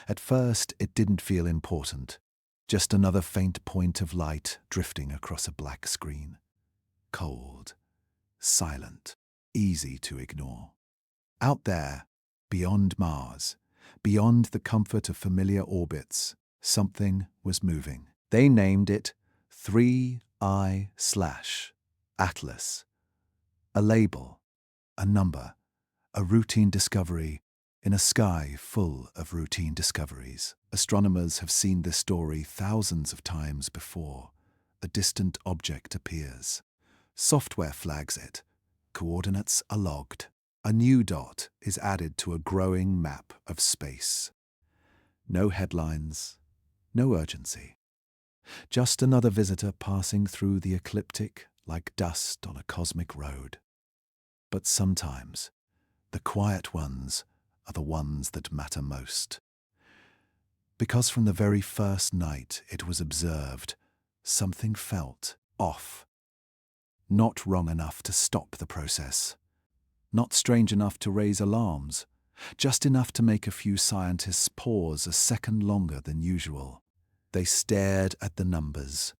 At first, it didn't feel important. Just another faint point of light drifting across a black screen. Cold, silent, easy to ignore. Out there, beyond Mars, beyond the comfort of familiar orbits, something was moving. They named it 3I/Atlas. A label, a number, a routine discovery in a sky full of routine discoveries. Astronomers have seen this story thousands of times before. A distant object appears. Software flags it. Coordinates are logged. A new dot is added to a growing map of space. No headlines, no urgency. Just another visitor passing through the ecliptic like dust on a cosmic road. But sometimes, the quiet ones are the ones that matter most. Because from the very first night it was observed, something felt off. Not wrong enough to stop the process. Not strange enough to raise alarms. Just enough to make a few scientists pause a second longer than usual. They stared at the numbers,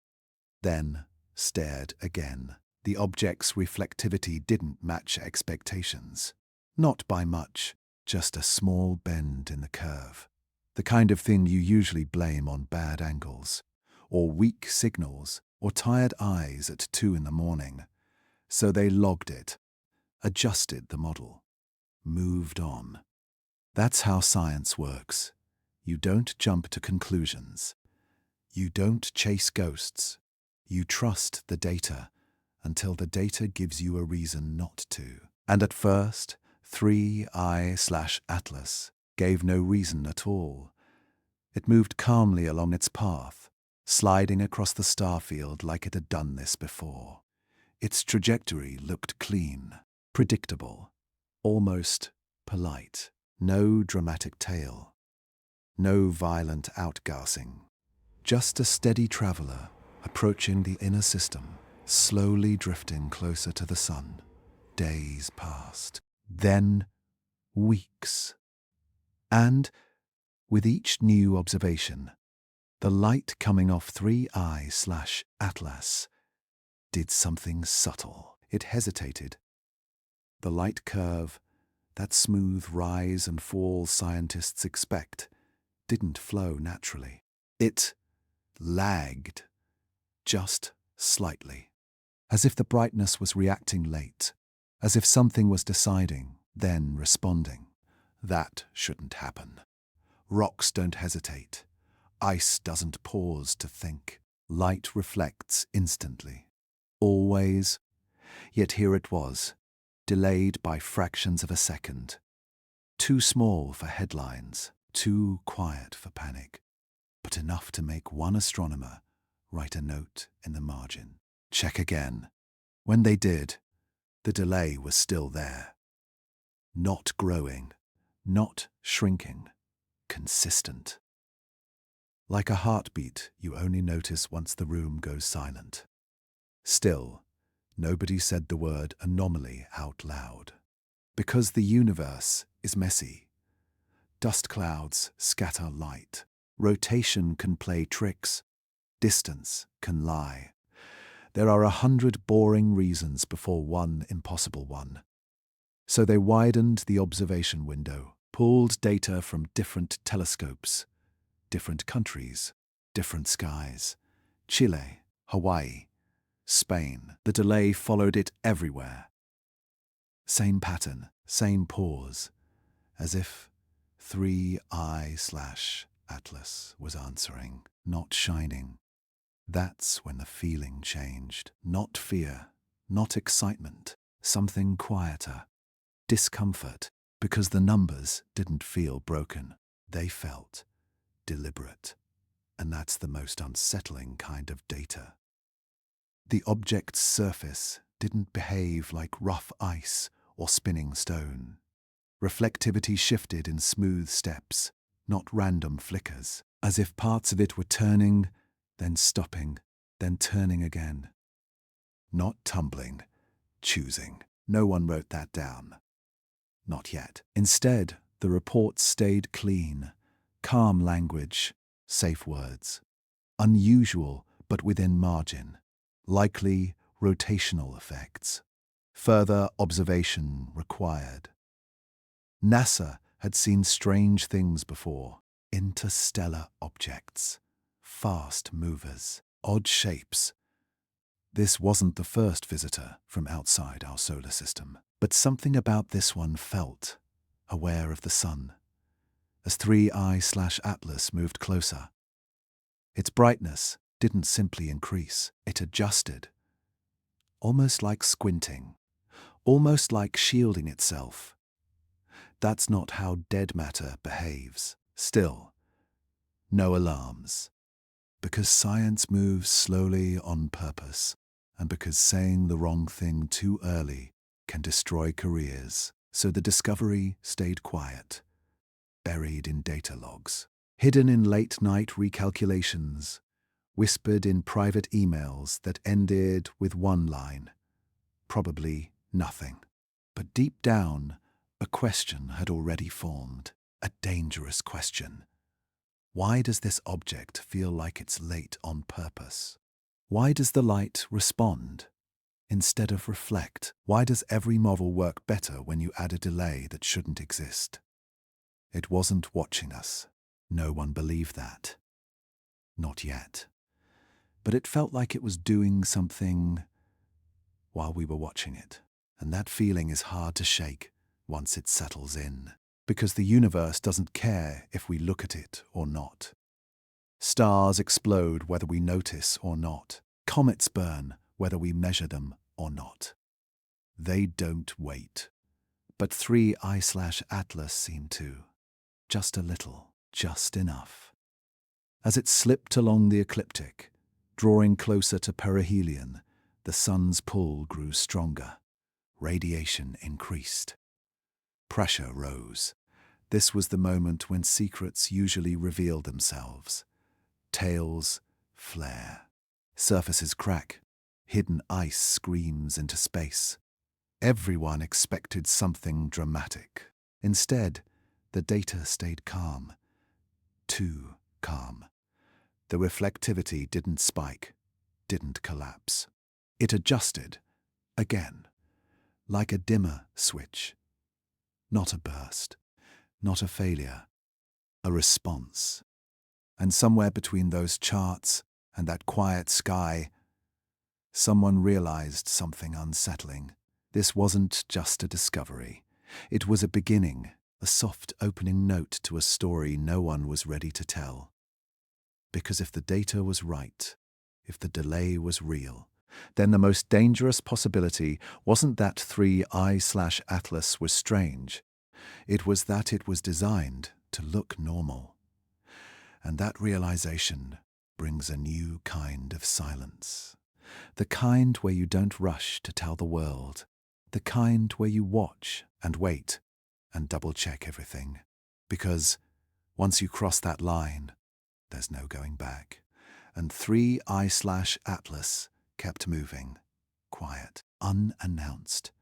then stared again. The object's reflectivity didn't match expectations. Not by much, just a small bend in the curve. The kind of thing you usually blame on bad angles, or weak signals, or tired eyes at 2 a.m. So they logged it, adjusted the model, moved on. That's how science works. You don't jump to conclusions. You don't chase ghosts. You trust the data until the data gives you a reason not to. And at first, 3I/Atlas gave no reason at all. It moved calmly along its path, sliding across the starfield like it had done this before. Its trajectory looked clean, predictable, almost polite. No dramatic tail, no violent outgassing. Just a steady traveler approaching the inner system, slowly drifting closer to the sun. Days passed, then weeks. And with each new observation, the light coming off 3I/Atlas did something subtle. It hesitated. The light curve, that smooth rise and fall scientists expect, didn't flow naturally. It lagged, just slightly, as if the brightness was reacting late, as if something was deciding, then responding. That shouldn't happen. Rocks don't hesitate. Ice doesn't pause to think. Light reflects instantly. Always. Yet here it was, delayed by fractions of a second. Too small for headlines, too quiet for panic, but enough to make one astronomer write a note in the margin. Check again. When they did, the delay was still there. Not growing, not shrinking, consistent. Like a heartbeat you only notice once the room goes silent. Still, nobody said the word anomaly out loud. Because the universe is messy. Dust clouds scatter light. Rotation can play tricks. Distance can lie. There are 100 boring reasons before one impossible one. So they widened the observation window, pulled data from different telescopes, different countries, different skies. Chile, Hawaii, Spain. The delay followed it everywhere. Same pattern, same pause, as if 3I/Atlas was answering, not shining. That's when the feeling changed. Not fear, not excitement, something quieter. Discomfort, because the numbers didn't feel broken. They felt deliberate. And that's the most unsettling kind of data. The object's surface didn't behave like rough ice or spinning stone. Reflectivity shifted in smooth steps, not random flickers, as if parts of it were turning, then stopping, then turning again. Not tumbling, choosing. No one wrote that down. Not yet. Instead, the report stayed clean, Calm language, safe words. Unusual, but within margin. Likely rotational effects. Further observation required. NASA had seen strange things before. Interstellar objects. Fast movers. Odd shapes. This wasn't the first visitor from outside our solar system. But something about this one felt aware of the sun. As 3I/Atlas moved closer, its brightness didn't simply increase, it adjusted. Almost like squinting, almost like shielding itself. That's not how dead matter behaves. Still, no alarms. Because science moves slowly on purpose, and because saying the wrong thing too early can destroy careers. So the discovery stayed quiet, buried in data logs, hidden in late-night recalculations, whispered in private emails that ended with one line, probably nothing. But deep down, a question had already formed, a dangerous question. Why does this object feel like it's late on purpose? Why does the light respond instead of reflect? Why does every model work better when you add a delay that shouldn't exist? It wasn't watching us. No one believed that. Not yet. But it felt like it was doing something while we were watching it. And that feeling is hard to shake once it settles in. Because the universe doesn't care if we look at it or not. Stars explode whether we notice or not. Comets burn whether we measure them or not. They don't wait. But 3I/Atlas seemed to. Just a little, just enough. As it slipped along the ecliptic, drawing closer to perihelion, the sun's pull grew stronger. Radiation increased. Pressure rose. This was the moment when secrets usually reveal themselves. Tails flare. Surfaces crack. Hidden ice screams into space. Everyone expected something dramatic. Instead, the data stayed calm. Too calm. The reflectivity didn't spike, didn't collapse. It adjusted, again, like a dimmer switch. Not a burst, not a failure, a response. And somewhere between those charts and that quiet sky, someone realized something unsettling. This wasn't just a discovery. It was a beginning, a soft opening note to a story no one was ready to tell. Because if the data was right, if the delay was real, then the most dangerous possibility wasn't that 3I/Atlas was strange. It was that it was designed to look normal. And that realization brings a new kind of silence. The kind where you don't rush to tell the world. The kind where you watch and wait and double-check everything. Because once you cross that line, there's no going back. And 3I/Atlas kept moving, quiet, unannounced,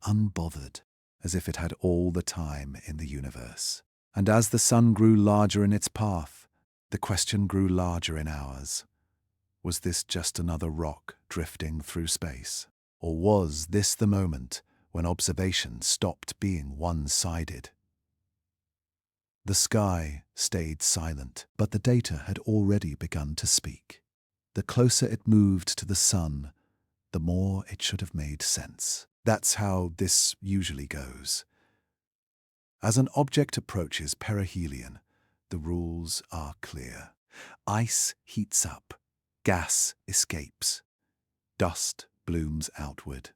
unbothered, as if it had all the time in the universe. And as the sun grew larger in its path, the question grew larger in ours. Was this just another rock drifting through space? Or was this the moment when observation stopped being one-sided? The sky stayed silent, but the data had already begun to speak. The closer it moved to the sun, the more it should have made sense. That's how this usually goes. As an object approaches perihelion, the rules are clear. Ice heats up, gas escapes, dust blooms outward.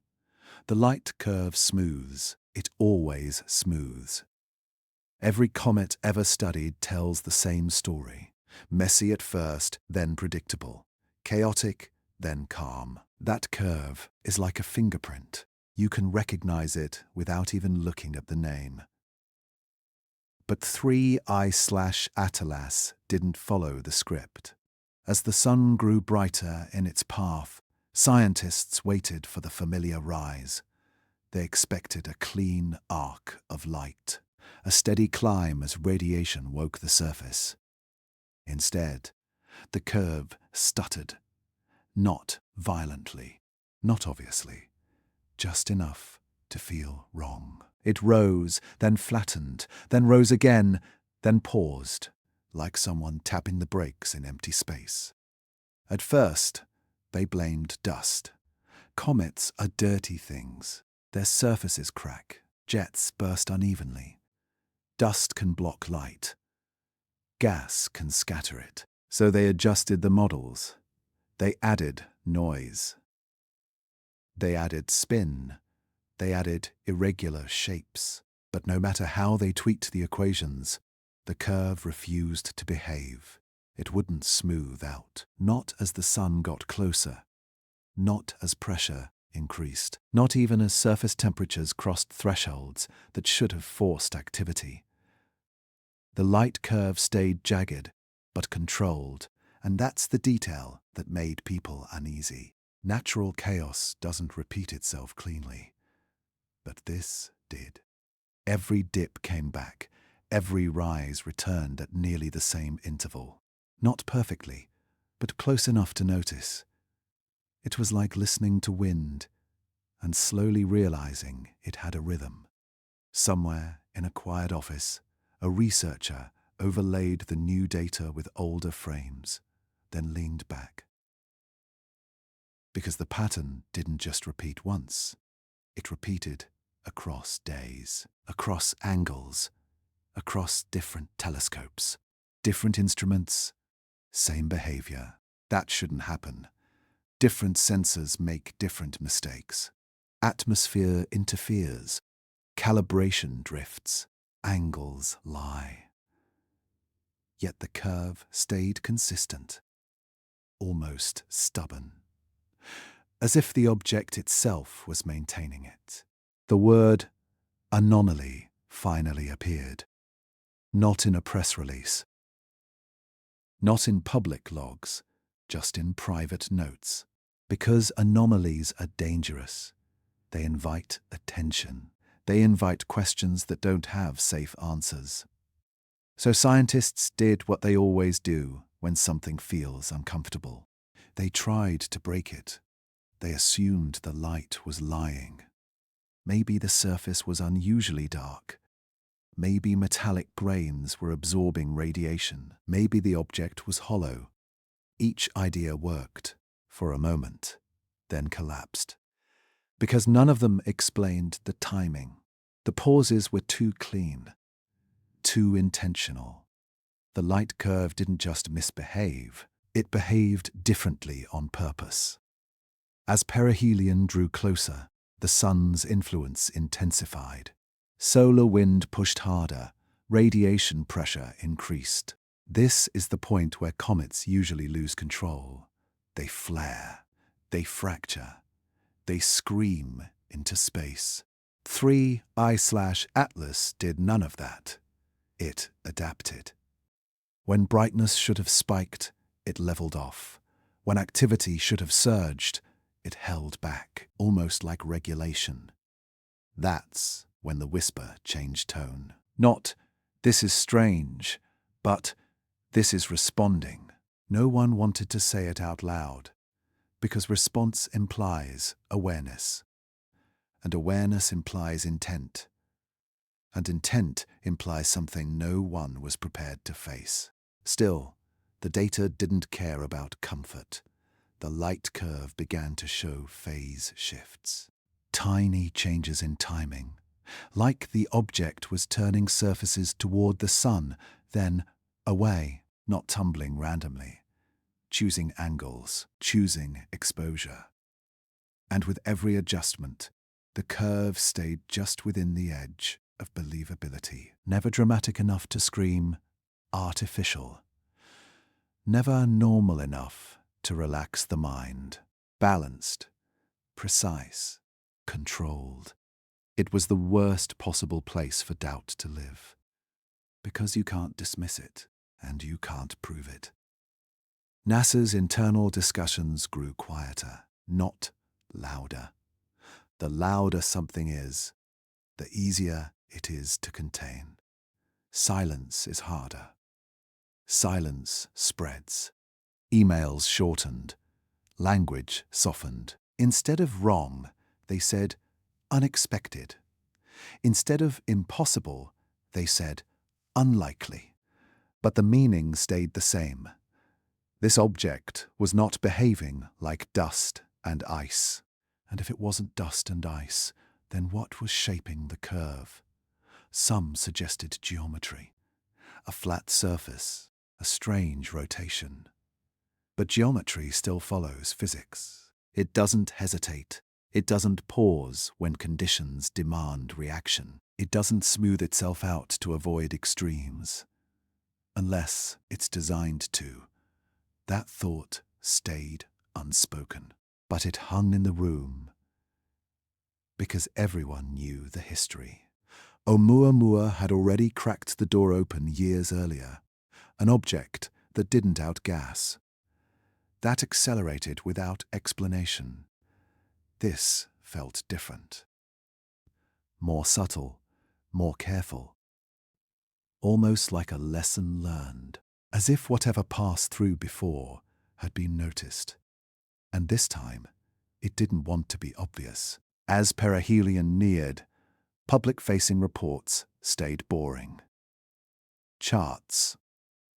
The light curve smooths, it always smooths. Every comet ever studied tells the same story. Messy at first, then predictable. Chaotic, then calm. That curve is like a fingerprint. You can recognize it without even looking at the name. But 3I/Atlas didn't follow the script. As the sun grew brighter in its path, scientists waited for the familiar rise. They expected a clean arc of light. a steady climb as radiation woke the surface. Instead, the curve stuttered, not violently, not obviously, just enough to feel wrong. It rose, then flattened, then rose again, then paused, like someone tapping the brakes in empty space. At first, they blamed dust. Comets are dirty things. Their surfaces crack, jets burst unevenly. Dust can block light. Gas can scatter it. So they adjusted the models. They added noise. They added spin. They added irregular shapes. But no matter how they tweaked the equations, the curve refused to behave. It wouldn't smooth out. Not as the sun got closer. Not as pressure increased. Not even as surface temperatures crossed thresholds that should have forced activity. The light curve stayed jagged, but controlled, and that's the detail that made people uneasy. Natural chaos doesn't repeat itself cleanly, but this did. Every dip came back, every rise returned at nearly the same interval. Not perfectly, but close enough to notice. It was like listening to wind and slowly realizing it had a rhythm. Somewhere in a quiet office, a researcher overlaid the new data with older frames, then leaned back. Because the pattern didn't just repeat once, it repeated across days, across angles, across different telescopes, different instruments, same behavior. That shouldn't happen. Different sensors make different mistakes. Atmosphere interferes. Calibration drifts. Angles lie. Yet the curve stayed consistent, almost stubborn, as if the object itself was maintaining it. The word anomaly finally appeared. Not in a press release. Not in public logs, just in private notes. Because anomalies are dangerous. They invite attention. They invite questions that don't have safe answers. So scientists did what they always do when something feels uncomfortable. They tried to break it. They assumed the light was lying. Maybe the surface was unusually dark. Maybe metallic grains were absorbing radiation. Maybe the object was hollow. Each idea worked for a moment, then collapsed. Because none of them explained the timing. The pauses were too clean, too intentional. The light curve didn't just misbehave, it behaved differently on purpose. As perihelion drew closer, the sun's influence intensified. Solar wind pushed harder, radiation pressure increased. This is the point where comets usually lose control. They flare, they fracture, they scream into space. 3IATLAS did none of that. It adapted. When brightness should have spiked, it leveled off. When activity should have surged, it held back, almost like regulation. That's when the whisper changed tone. Not, "This is strange," but, "This is responding." No one wanted to say it out loud, because response implies awareness. And awareness implies intent. And intent implies something no one was prepared to face. Still, the data didn't care about comfort. The light curve began to show phase shifts. Tiny changes in timing, like the object was turning surfaces toward the sun, then away, not tumbling randomly, choosing angles, choosing exposure. And with every adjustment, the curve stayed just within the edge of believability. Never dramatic enough to scream artificial. Never normal enough to relax the mind. Balanced, precise, controlled. It was the worst possible place for doubt to live. Because you can't dismiss it, and you can't prove it. NASA's internal discussions grew quieter, not louder. The louder something is, the easier it is to contain. Silence is harder. Silence spreads. Emails shortened. Language softened. Instead of wrong, they said unexpected. Instead of impossible, they said unlikely. But the meaning stayed the same. This object was not behaving like dust and ice. And if it wasn't dust and ice, then what was shaping the curve? Some suggested geometry, a flat surface, a strange rotation. But geometry still follows physics. It doesn't hesitate. It doesn't pause when conditions demand reaction. It doesn't smooth itself out to avoid extremes. Unless it's designed to. That thought stayed unspoken. But it hung in the room because everyone knew the history. Oumuamua had already cracked the door open years earlier, an object that didn't outgas. That accelerated without explanation. This felt different. More subtle, more careful. Almost like a lesson learned, as if whatever passed through before had been noticed. And this time, it didn't want to be obvious. As perihelion neared, public-facing reports stayed boring. Charts,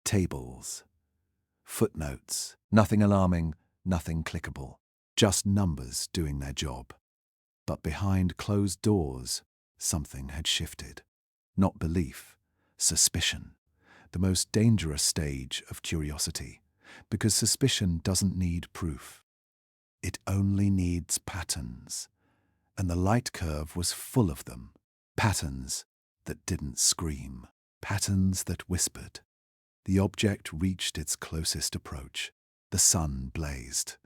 tables, footnotes, nothing alarming, nothing clickable, just numbers doing their job. But behind closed doors, something had shifted. Not belief, suspicion, the most dangerous stage of curiosity, because suspicion doesn't need proof. It only needs patterns, and the light curve was full of them. Patterns that didn't scream, patterns that whispered. The object reached its closest approach. The sun blazed.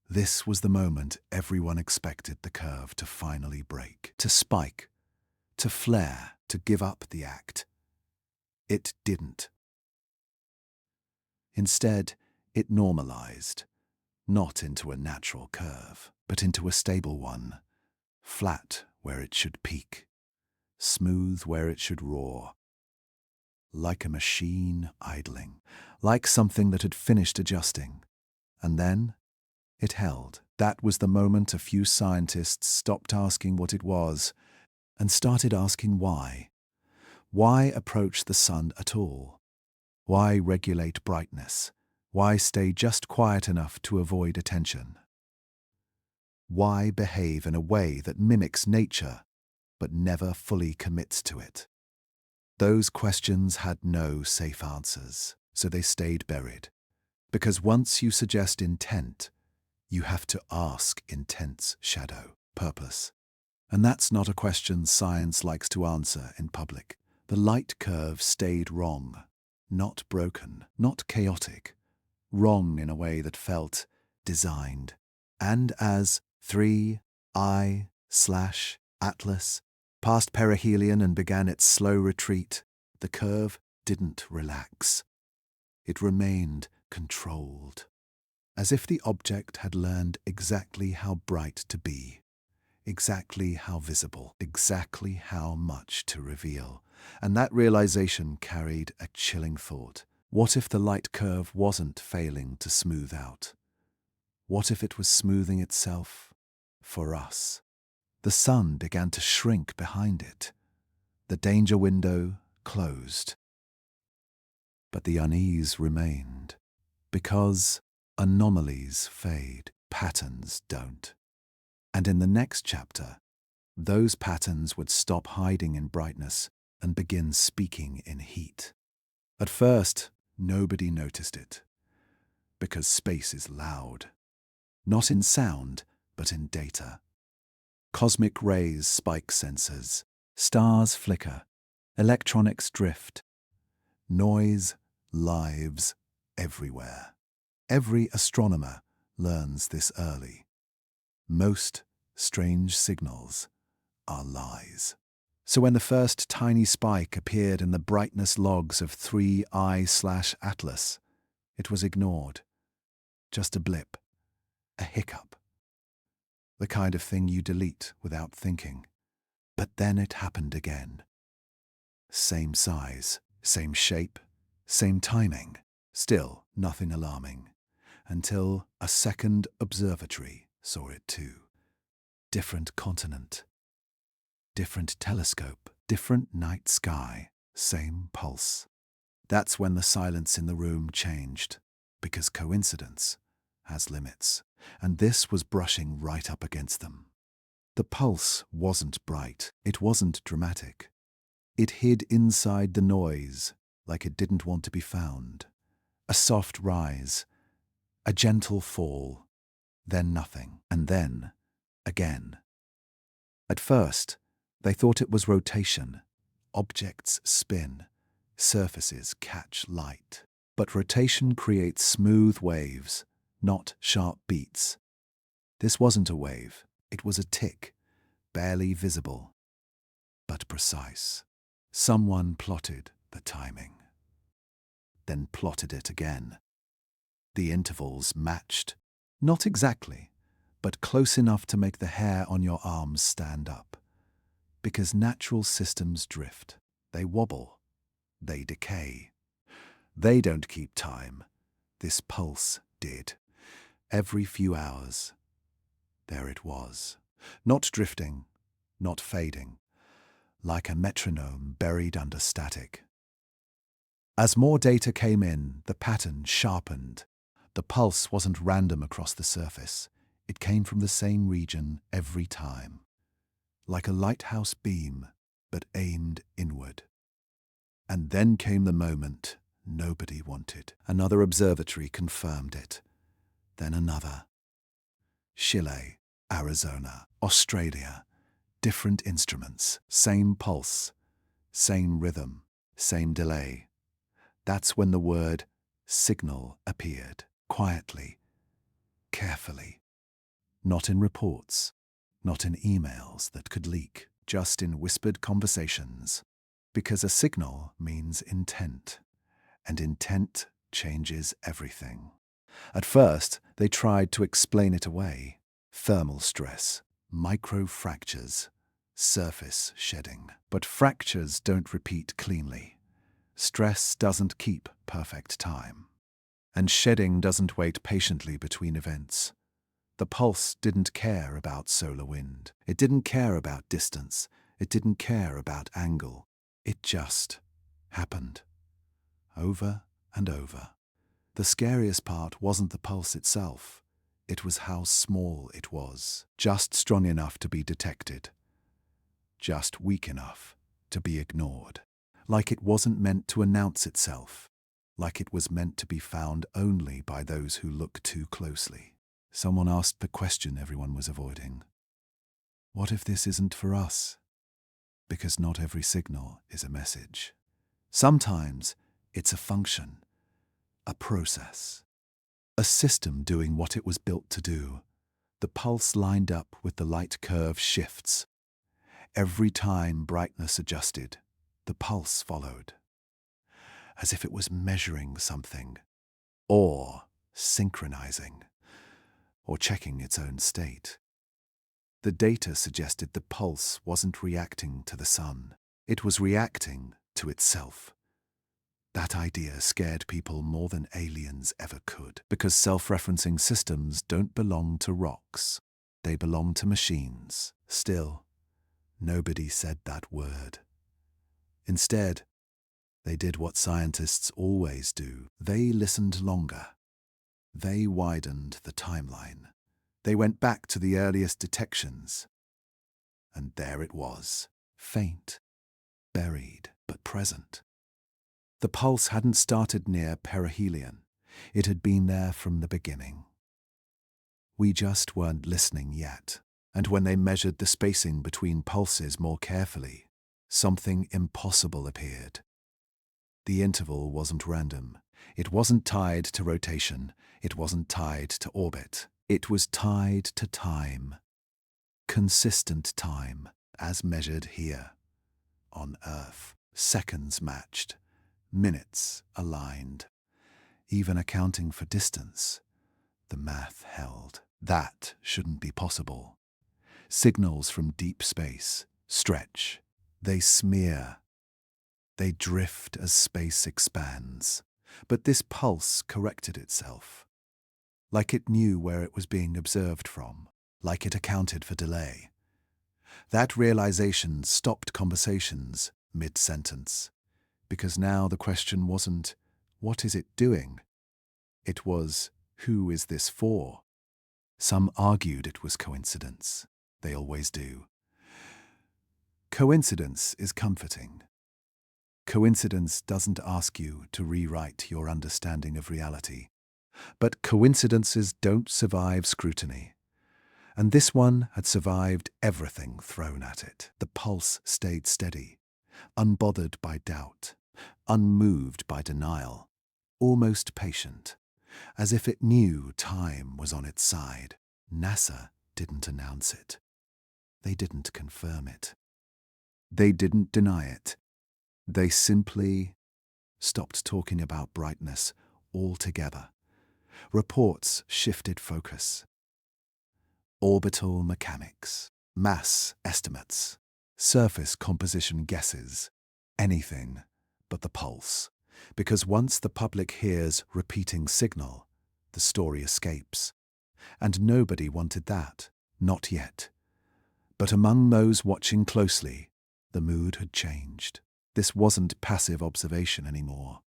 This was the moment everyone expected the curve to finally break, to spike, to flare, to give up the act. It didn't. Instead, it normalized, not into a natural curve, but into a stable one, flat where it should peak, smooth where it should roar. Like a machine idling, like something that had finished adjusting. And then it held. That was the moment a few scientists stopped asking what it was and started asking why. Why approach the sun at all? Why regulate brightness? Why stay just quiet enough to avoid attention? Why behave in a way that mimics nature but never fully commits to it? Those questions had no safe answers, so they stayed buried. Because once you suggest intent, you have to ask intent's shadow, purpose. And that's not a question science likes to answer in public. The light curve stayed wrong, not broken, not chaotic, wrong in a way that felt designed. And as 3I/Atlas passed perihelion and began its slow retreat, the curve didn't relax. It remained controlled, as if the object had learned exactly how bright to be, exactly how visible, exactly how much to reveal. And that realization carried a chilling thought. What if the light curve wasn't failing to smooth out? What if it was smoothing itself for us? The sun began to shrink behind it. The danger window closed. But the unease remained, because anomalies fade, patterns don't. And in the next chapter, those patterns would stop hiding in brightness and begin speaking in heat. At first, nobody noticed it, because space is loud, not in sound, but in data. Cosmic rays spike sensors, stars flicker, electronics drift. Noise lives everywhere. Every astronomer learns this early. Most strange signals are lies. So when the first tiny spike appeared in the brightness logs of 3I/Atlas, it was ignored. Just a blip, a hiccup. The kind of thing you delete without thinking. But then it happened again. Same size, same shape, same timing. Still nothing alarming. Until a second observatory saw it too. Different continent, different telescope, different night sky, same pulse. That's when the silence in the room changed, because coincidence has limits, and this was brushing right up against them. The pulse wasn't bright, it wasn't dramatic. It hid inside the noise, like it didn't want to be found. A soft rise, a gentle fall, then nothing, and then again. At first, they thought it was rotation. Objects spin, surfaces catch light. But rotation creates smooth waves, not sharp beats. This wasn't a wave, it was a tick, barely visible, but precise. Someone plotted the timing, then plotted it again. The intervals matched, not exactly, but close enough to make the hair on your arms stand up. Because natural systems drift, they wobble, they decay. They don't keep time. This pulse did. Every few hours, there it was. Not drifting, not fading, like a metronome buried under static. As more data came in, the pattern sharpened. The pulse wasn't random across the surface. It came from the same region every time. Like a lighthouse beam, but aimed inward. And then came the moment nobody wanted. Another observatory confirmed it. Then another. Chile, Arizona, Australia. Different instruments, same pulse, same rhythm, same delay. That's when the word signal appeared, quietly, carefully. Not in reports, not in emails that could leak, just in whispered conversations. Because a signal means intent, and intent changes everything. At first, they tried to explain it away. Thermal stress, microfractures, surface shedding. But fractures don't repeat cleanly. Stress doesn't keep perfect time. And shedding doesn't wait patiently between events. The pulse didn't care about solar wind. It didn't care about distance. It didn't care about angle. It just happened. Over and over. The scariest part wasn't the pulse itself. It was how small it was. Just strong enough to be detected. Just weak enough to be ignored. Like it wasn't meant to announce itself. Like it was meant to be found only by those who look too closely. Someone asked the question everyone was avoiding. What if this isn't for us? Because not every signal is a message. Sometimes it's a function, a process, a system doing what it was built to do. The pulse lined up with the light curve shifts. Every time brightness adjusted, the pulse followed, as if it was measuring something, or synchronizing, or checking its own state. The data suggested the pulse wasn't reacting to the sun. It was reacting to itself. That idea scared people more than aliens ever could, because self-referencing systems don't belong to rocks. They belong to machines. Still, nobody said that word. Instead, they did what scientists always do. They listened longer. They widened the timeline. They went back to the earliest detections. And there it was, faint, buried, but present. The pulse hadn't started near perihelion. It had been there from the beginning. We just weren't listening yet. And when they measured the spacing between pulses more carefully, something impossible appeared. The interval wasn't random. It wasn't tied to rotation. It wasn't tied to orbit. It was tied to time. Consistent time, as measured here, on Earth. Seconds matched. Minutes aligned. Even accounting for distance, the math held. That shouldn't be possible. Signals from deep space, stretch, they smear, they drift as space expands. But this pulse corrected itself, like it knew where it was being observed from, like it accounted for delay. That realization stopped conversations mid-sentence, because now the question wasn't, what is it doing? It was, who is this for? Some argued it was coincidence. They always do. Coincidence is comforting. Coincidence doesn't ask you to rewrite your understanding of reality. But coincidences don't survive scrutiny. And this one had survived everything thrown at it. The pulse stayed steady, unbothered by doubt, unmoved by denial, almost patient, as if it knew time was on its side. NASA didn't announce it. They didn't confirm it. They didn't deny it. They simply stopped talking about brightness altogether. Reports shifted focus. Orbital mechanics, mass estimates, surface composition guesses, anything but the pulse. Because once the public hears repeating signal, the story escapes. And nobody wanted that, not yet. But among those watching closely, the mood had changed. This wasn't passive observation anymore.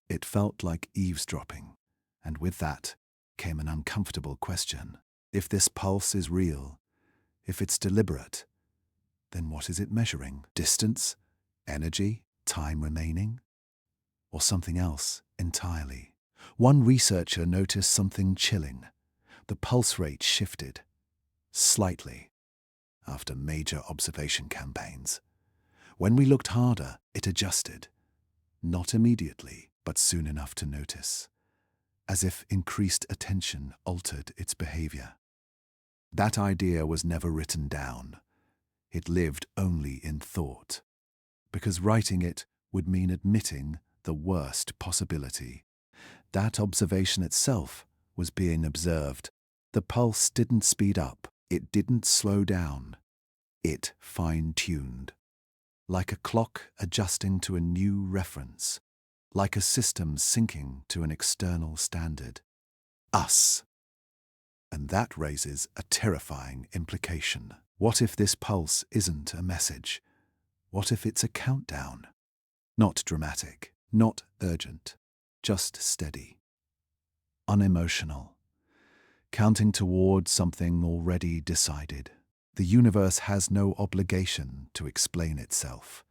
It felt like eavesdropping, and with that came an uncomfortable question. If this pulse is real, if it's deliberate, then what is it measuring? Distance? Energy? Time remaining? Or something else entirely? One researcher noticed something chilling. The pulse rate shifted, slightly, after major observation campaigns. When we looked harder, it adjusted. Not immediately, but soon enough to notice, as if increased attention altered its behavior. That idea was never written down. It lived only in thought, because writing it would mean admitting the worst possibility. That observation itself was being observed. The pulse didn't speed up. It didn't slow down. It fine-tuned. Like a clock adjusting to a new reference. Like a system syncing to an external standard. Us. And that raises a terrifying implication. What if this pulse isn't a message? What if it's a countdown? Not dramatic, not urgent, just steady. Unemotional. Counting toward something already decided. The universe has no obligation to explain itself.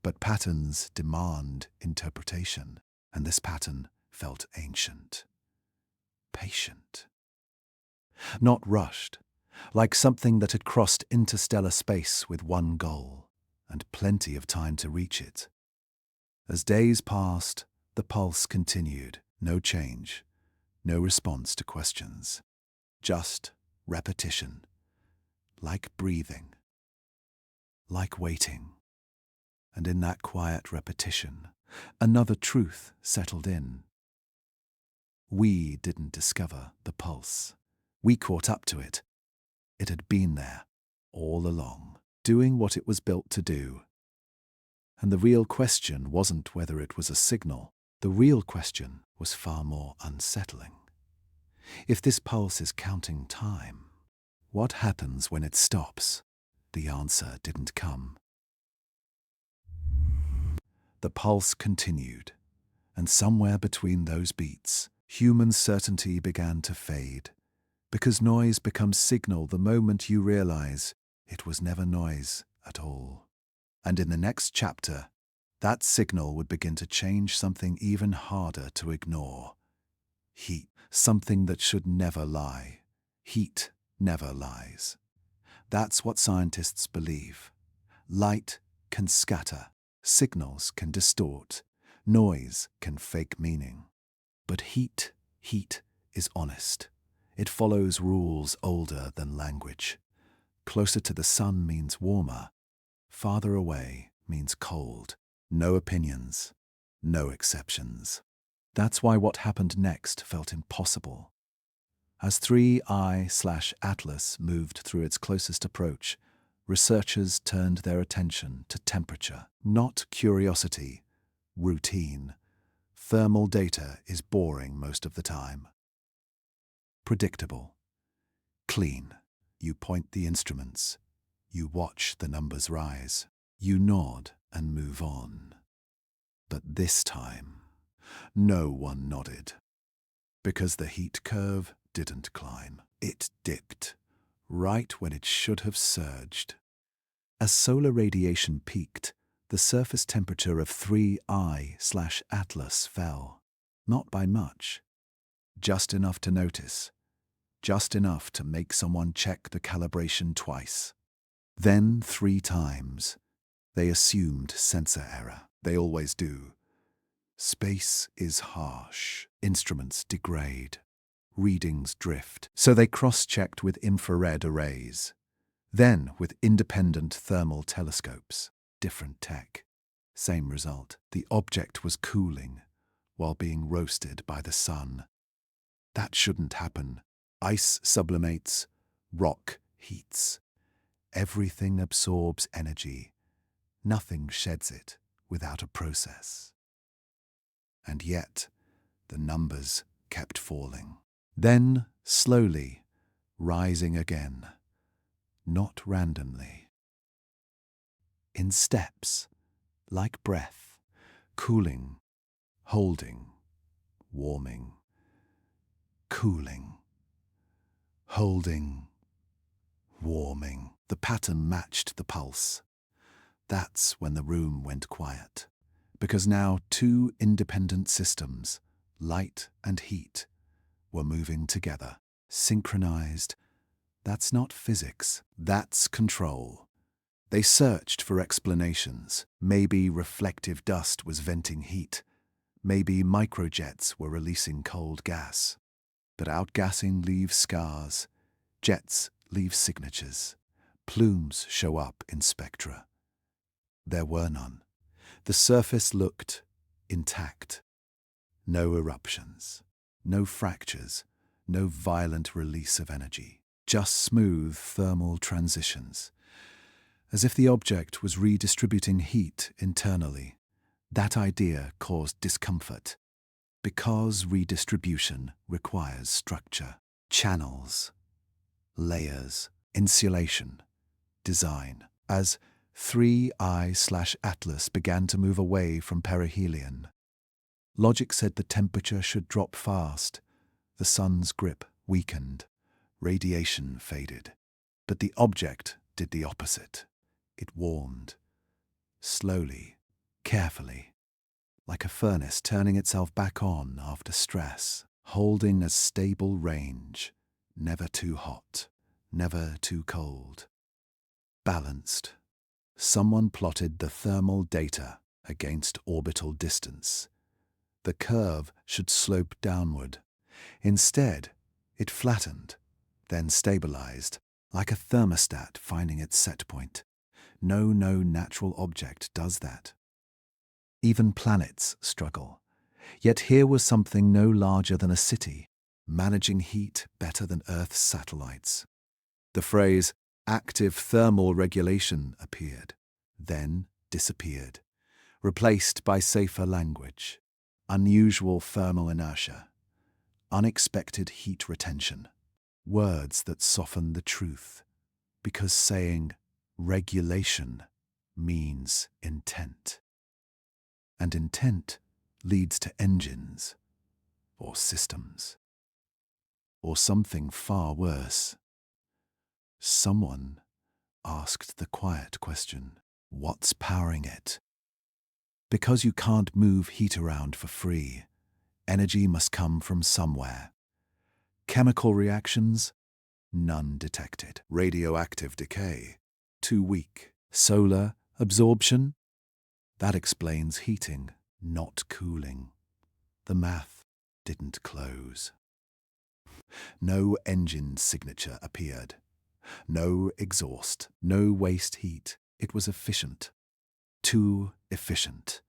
But patterns demand interpretation, and this pattern felt ancient. Patient. Not rushed, like something that had crossed interstellar space with one goal, and plenty of time to reach it. As days passed, the pulse continued. No change, no response to questions. Just repetition. Like breathing. Like waiting. And in that quiet repetition, another truth settled in. We didn't discover the pulse. We caught up to it. It had been there, all along, doing what it was built to do. And the real question wasn't whether it was a signal. The real question was far more unsettling. If this pulse is counting time, what happens when it stops? The answer didn't come. The pulse continued, and somewhere between those beats, human certainty began to fade. Because noise becomes signal the moment you realize it was never noise at all. And in the next chapter, that signal would begin to change something even harder to ignore. Heat, something that should never lie. Heat never lies. That's what scientists believe. Light can scatter, signals can distort, noise can fake meaning. But heat is honest. It follows rules older than language. Closer to the sun means warmer. Farther away means cold. No opinions, no exceptions. That's why what happened next felt impossible. As 3IATLAS moved through its closest approach, researchers turned their attention to temperature. Not curiosity, routine. Thermal data is boring most of the time. Predictable. Clean. You point the instruments. You watch the numbers rise. You nod and move on. But this time, no one nodded. Because the heat curve didn't climb. It dipped, right when it should have surged. As solar radiation peaked, the surface temperature of 3I/Atlas fell. Not by much. Just enough to notice. Just enough to make someone check the calibration twice. Then 3 times. They assumed sensor error. They always do. Space is harsh. Instruments degrade. Readings drift. So they cross-checked with infrared arrays. Then with independent thermal telescopes. Different tech. Same result. The object was cooling while being roasted by the sun. That shouldn't happen. Ice sublimates. Rock heats. Everything absorbs energy. Nothing sheds it without a process. And yet, the numbers kept falling. Then, slowly, rising again. Not randomly. In steps, like breath, cooling, holding, warming, cooling, holding, warming. The pattern matched the pulse. That's when the room went quiet. Because now 2 independent systems, light and heat, were moving together, synchronized. That's not physics, that's control. They searched for explanations. Maybe reflective dust was venting heat. Maybe microjets were releasing cold gas. But outgassing leaves scars. Jets leave signatures. Plumes show up in spectra. There were none. The surface looked intact. No eruptions, no fractures, no violent release of energy. Just smooth thermal transitions. As if the object was redistributing heat internally. That idea caused discomfort. Because redistribution requires structure. Channels, layers, insulation, design. As 3I/Atlas began to move away from perihelion. Logic said the temperature should drop fast. The sun's grip weakened. Radiation faded. But the object did the opposite. It warmed. Slowly, carefully. Like a furnace turning itself back on after stress. Holding a stable range. Never too hot. Never too cold. Balanced. Someone plotted the thermal data against orbital distance. The curve should slope downward. Instead, it flattened, then stabilized, like a thermostat finding its set point. No natural object does that. Even planets struggle. Yet here was something no larger than a city, managing heat better than Earth's satellites. The phrase, active thermal regulation appeared, then disappeared, replaced by safer language, unusual thermal inertia, unexpected heat retention, words that soften the truth, because saying regulation means intent. And intent leads to engines, or systems, or something far worse. Someone asked the quiet question, what's powering it? Because you can't move heat around for free, energy must come from somewhere. Chemical reactions? None detected. Radioactive decay? Too weak. Solar absorption? That explains heating, not cooling. The math didn't close. No engine signature appeared. No exhaust, no waste heat. It was efficient. Too efficient.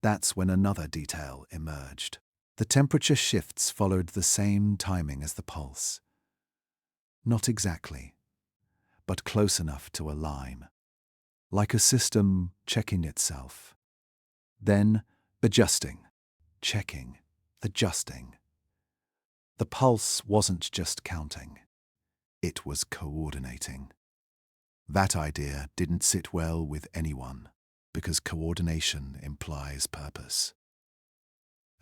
That's when another detail emerged. The temperature shifts followed the same timing as the pulse. Not exactly, but close enough to align. Like a system checking itself. Then adjusting, checking, adjusting. The pulse wasn't just counting. It was coordinating. That idea didn't sit well with anyone, because coordination implies purpose.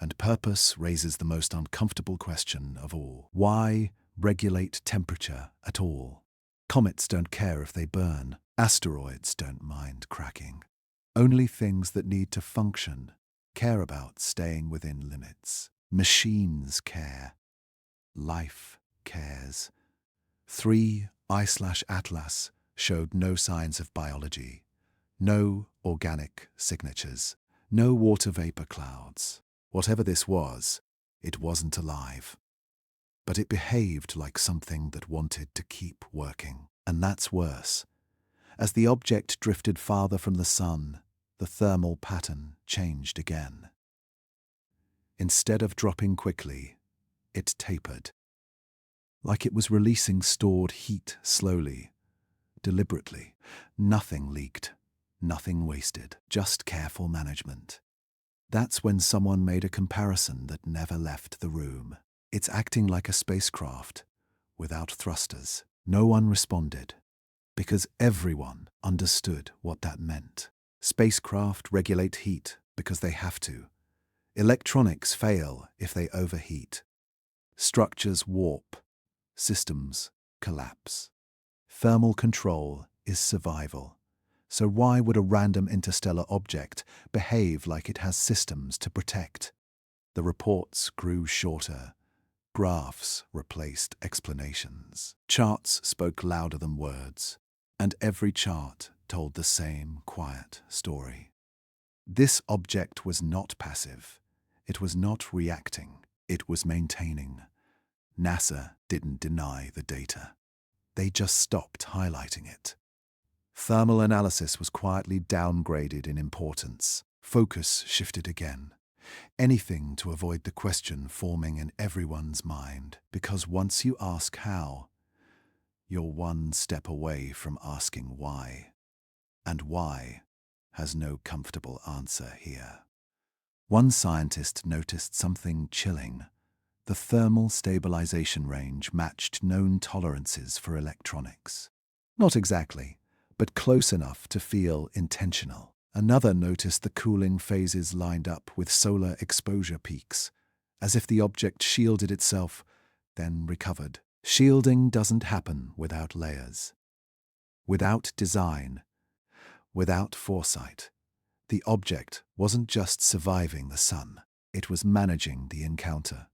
And purpose raises the most uncomfortable question of all. Why regulate temperature at all? Comets don't care if they burn. Asteroids don't mind cracking. Only things that need to function care about staying within limits. Machines care. Life cares. 3I/Atlas showed no signs of biology, no organic signatures, no water vapor clouds. Whatever this was, it wasn't alive. But it behaved like something that wanted to keep working. And that's worse. As the object drifted farther from the sun, the thermal pattern changed again. Instead of dropping quickly, it tapered. Like it was releasing stored heat slowly, deliberately. Nothing leaked, nothing wasted, just careful management. That's when someone made a comparison that never left the room. It's acting like a spacecraft, without thrusters. No one responded, because everyone understood what that meant. Spacecraft regulate heat because they have to. Electronics fail if they overheat. Structures warp. Systems collapse. Thermal control is survival. So why would a random interstellar object behave like it has systems to protect? The reports grew shorter. Graphs replaced explanations. Charts spoke louder than words, and every chart told the same quiet story. This object was not passive. It was not reacting. It was maintaining. NASA didn't deny the data. They just stopped highlighting it. Thermal analysis was quietly downgraded in importance. Focus shifted again. Anything to avoid the question forming in everyone's mind, because once you ask how, you're one step away from asking why. And why has no comfortable answer here. One scientist noticed something chilling. The thermal stabilization range matched known tolerances for electronics. Not exactly, but close enough to feel intentional. Another noticed the cooling phases lined up with solar exposure peaks, as if the object shielded itself, then recovered. Shielding doesn't happen without layers, without design, without foresight. The object wasn't just surviving the sun, it was managing the encounter.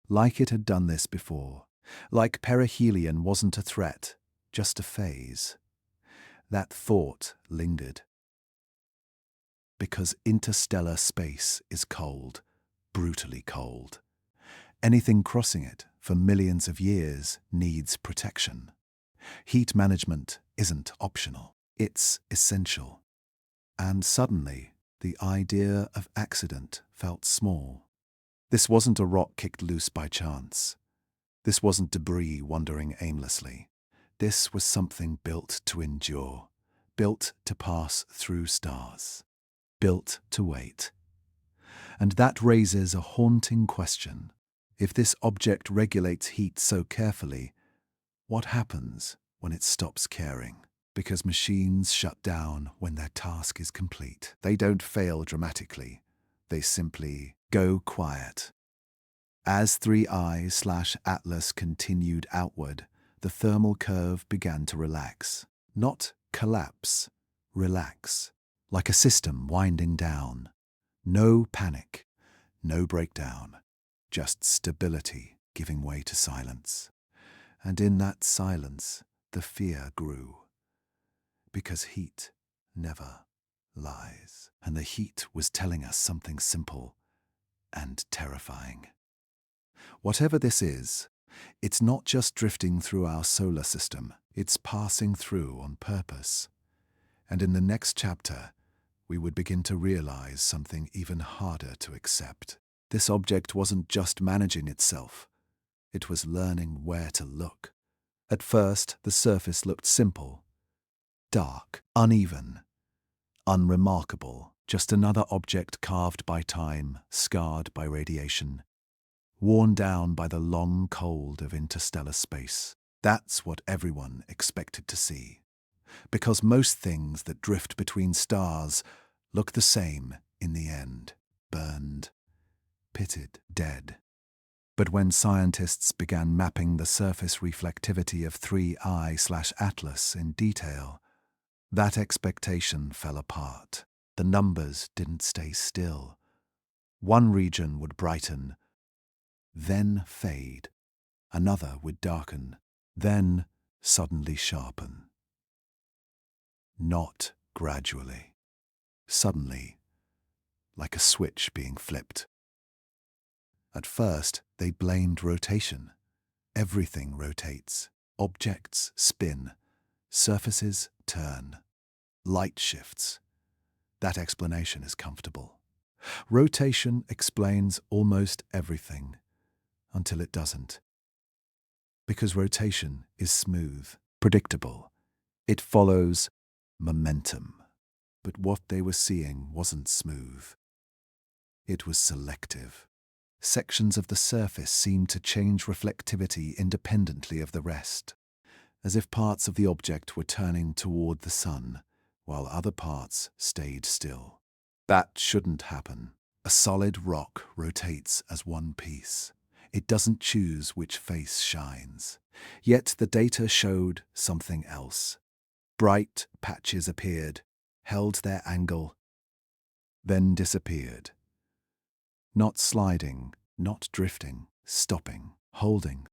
Like it had done this before. Like perihelion wasn't a threat, just a phase. That thought lingered. Because interstellar space is cold, brutally cold. Anything crossing it for millions of years needs protection. Heat management isn't optional, it's essential. And suddenly, the idea of accident felt small. This wasn't a rock kicked loose by chance. This wasn't debris wandering aimlessly. This was something built to endure, built to pass through stars, built to wait. And that raises a haunting question. If this object regulates heat so carefully, what happens when it stops caring? Because machines shut down when their task is complete. They don't fail dramatically. They simply go quiet. As 3I/Atlas continued outward, the thermal curve began to relax. Not collapse, relax. Like a system winding down. No panic, no breakdown. Just stability giving way to silence. And in that silence, the fear grew. Because heat never lies. And the heat was telling us something simple and terrifying. Whatever this is, it's not just drifting through our solar system, it's passing through on purpose. And in the next chapter, we would begin to realize something even harder to accept. This object wasn't just managing itself, it was learning where to look. At first, the surface looked simple, dark, uneven, unremarkable, just another object carved by time, scarred by radiation, worn down by the long cold of interstellar space. That's what everyone expected to see, because most things that drift between stars look the same in the end: burned, pitted, dead. But when scientists began mapping the surface reflectivity of 3I/Atlas in detail, that expectation fell apart. The numbers didn't stay still. One region would brighten, then fade. Another would darken, then suddenly sharpen. Not gradually. Suddenly, like a switch being flipped. At first, they blamed rotation. Everything rotates. Objects spin. Surfaces turn. Light shifts. That explanation is comfortable. Rotation explains almost everything, until it doesn't. Because rotation is smooth, predictable. It follows momentum. But what they were seeing wasn't smooth. It was selective. Sections of the surface seemed to change reflectivity independently of the rest, as if parts of the object were turning toward the sun, while other parts stayed still. That shouldn't happen. A solid rock rotates as one piece. It doesn't choose which face shines. Yet the data showed something else. Bright patches appeared, held their angle, then disappeared. Not sliding, not drifting, stopping, holding,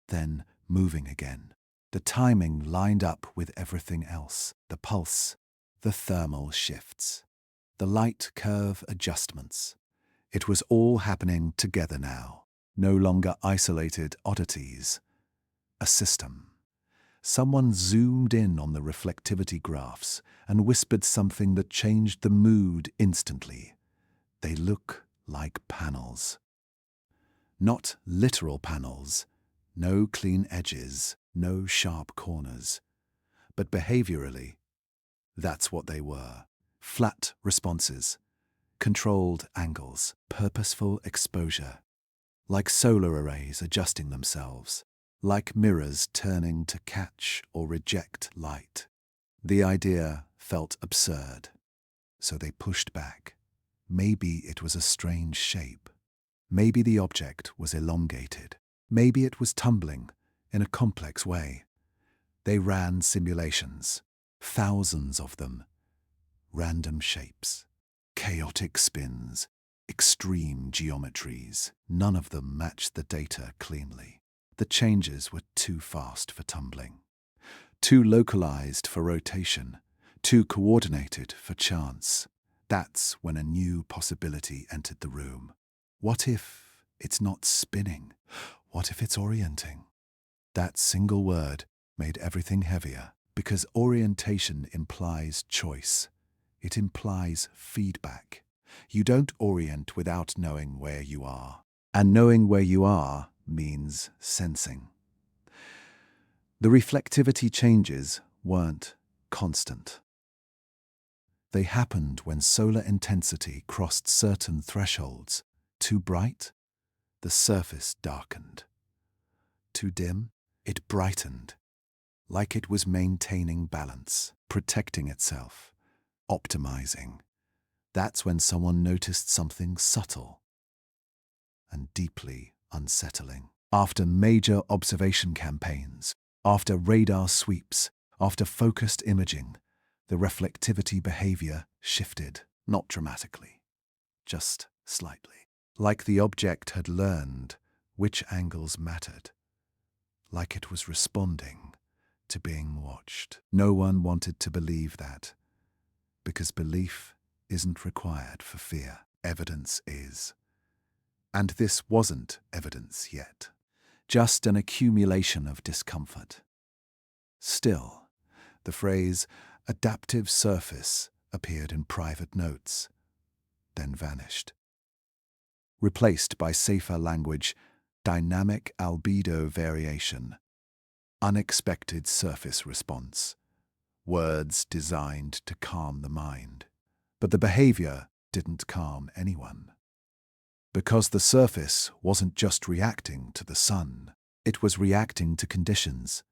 then moving again. The timing lined up with everything else: the pulse, the thermal shifts, the light curve adjustments. It was all happening together now, no longer isolated oddities. A system. Someone zoomed in on the reflectivity graphs and whispered something that changed the mood instantly. They look like panels. Not literal panels, no clean edges, no sharp corners. But behaviorally, that's what they were. Flat responses, controlled angles, purposeful exposure. Like solar arrays adjusting themselves, like mirrors turning to catch or reject light. The idea felt absurd, so they pushed back. Maybe it was a strange shape. Maybe the object was elongated. Maybe it was tumbling in a complex way. They ran simulations, thousands of them. Random shapes, chaotic spins, extreme geometries. None of them matched the data cleanly. The changes were too fast for tumbling, too localized for rotation, too coordinated for chance. That's when a new possibility entered the room. What if it's not spinning? What if it's orienting? That single word made everything heavier, because orientation implies choice. It implies feedback. You don't orient without knowing where you are. And knowing where you are means sensing. The reflectivity changes weren't constant. They happened when solar intensity crossed certain thresholds. Too bright, the surface darkened. Too dim, it brightened, like it was maintaining balance, protecting itself, optimizing. That's when someone noticed something subtle and deeply unsettling. After major observation campaigns, after radar sweeps, after focused imaging, the reflectivity behavior shifted, not dramatically, just slightly. Like the object had learned which angles mattered, like it was responding to being watched. No one wanted to believe that, because belief isn't required for fear. Evidence is. And this wasn't evidence yet, just an accumulation of discomfort. Still, the phrase adaptive surface appeared in private notes, then vanished. Replaced by safer language, dynamic albedo variation, unexpected surface response. words designed to calm the mind. But the behavior didn't calm anyone. Because the surface wasn't just reacting to the sun, it was reacting to conditions.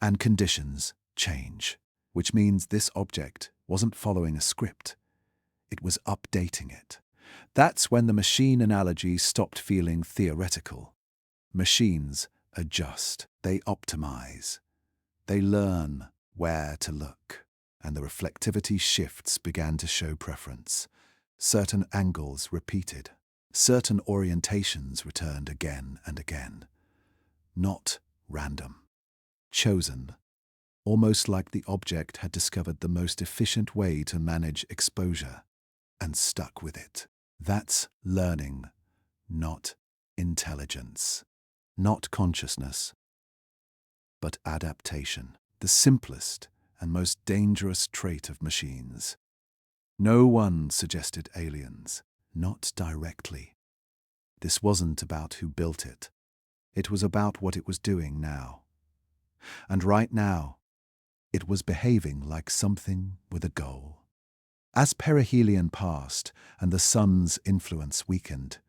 And conditions change, which means this object wasn't following a script. It was updating it. That's when the machine analogy stopped feeling theoretical. Machines adjust, they optimize, they learn where to look, and the reflectivity shifts began to show preference. Certain angles repeated, certain orientations returned again and again. Not random. Chosen, almost like the object had discovered the most efficient way to manage exposure and stuck with it. That's learning, not intelligence, not consciousness, but adaptation, the simplest and most dangerous trait of machines. No one suggested aliens, not directly. This wasn't about who built it. It was about what it was doing now. And right now, it was behaving like something with a goal. As perihelion passed and the sun's influence weakened,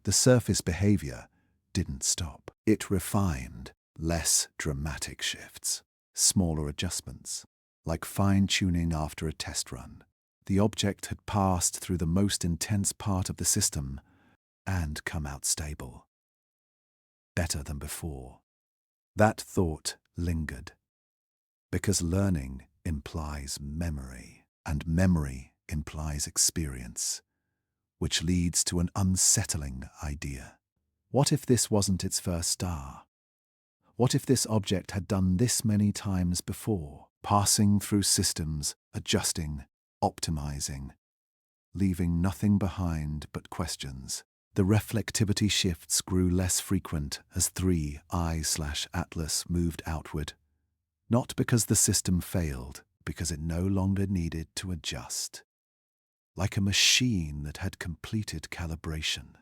the surface behavior didn't stop. It refined, less dramatic shifts, smaller adjustments, like fine-tuning after a test run. The object had passed through the most intense part of the system and come out stable. Better than before. That thought lingered, because learning implies memory, and memory implies experience, which leads to an unsettling idea. What if this wasn't its first star? What if this object had done this many times before, passing through systems, adjusting, optimizing, leaving nothing behind but questions? The reflectivity shifts grew less frequent as 3IATLAS moved outward. Not because the system failed, because it no longer needed to adjust. Like a machine that had completed calibration.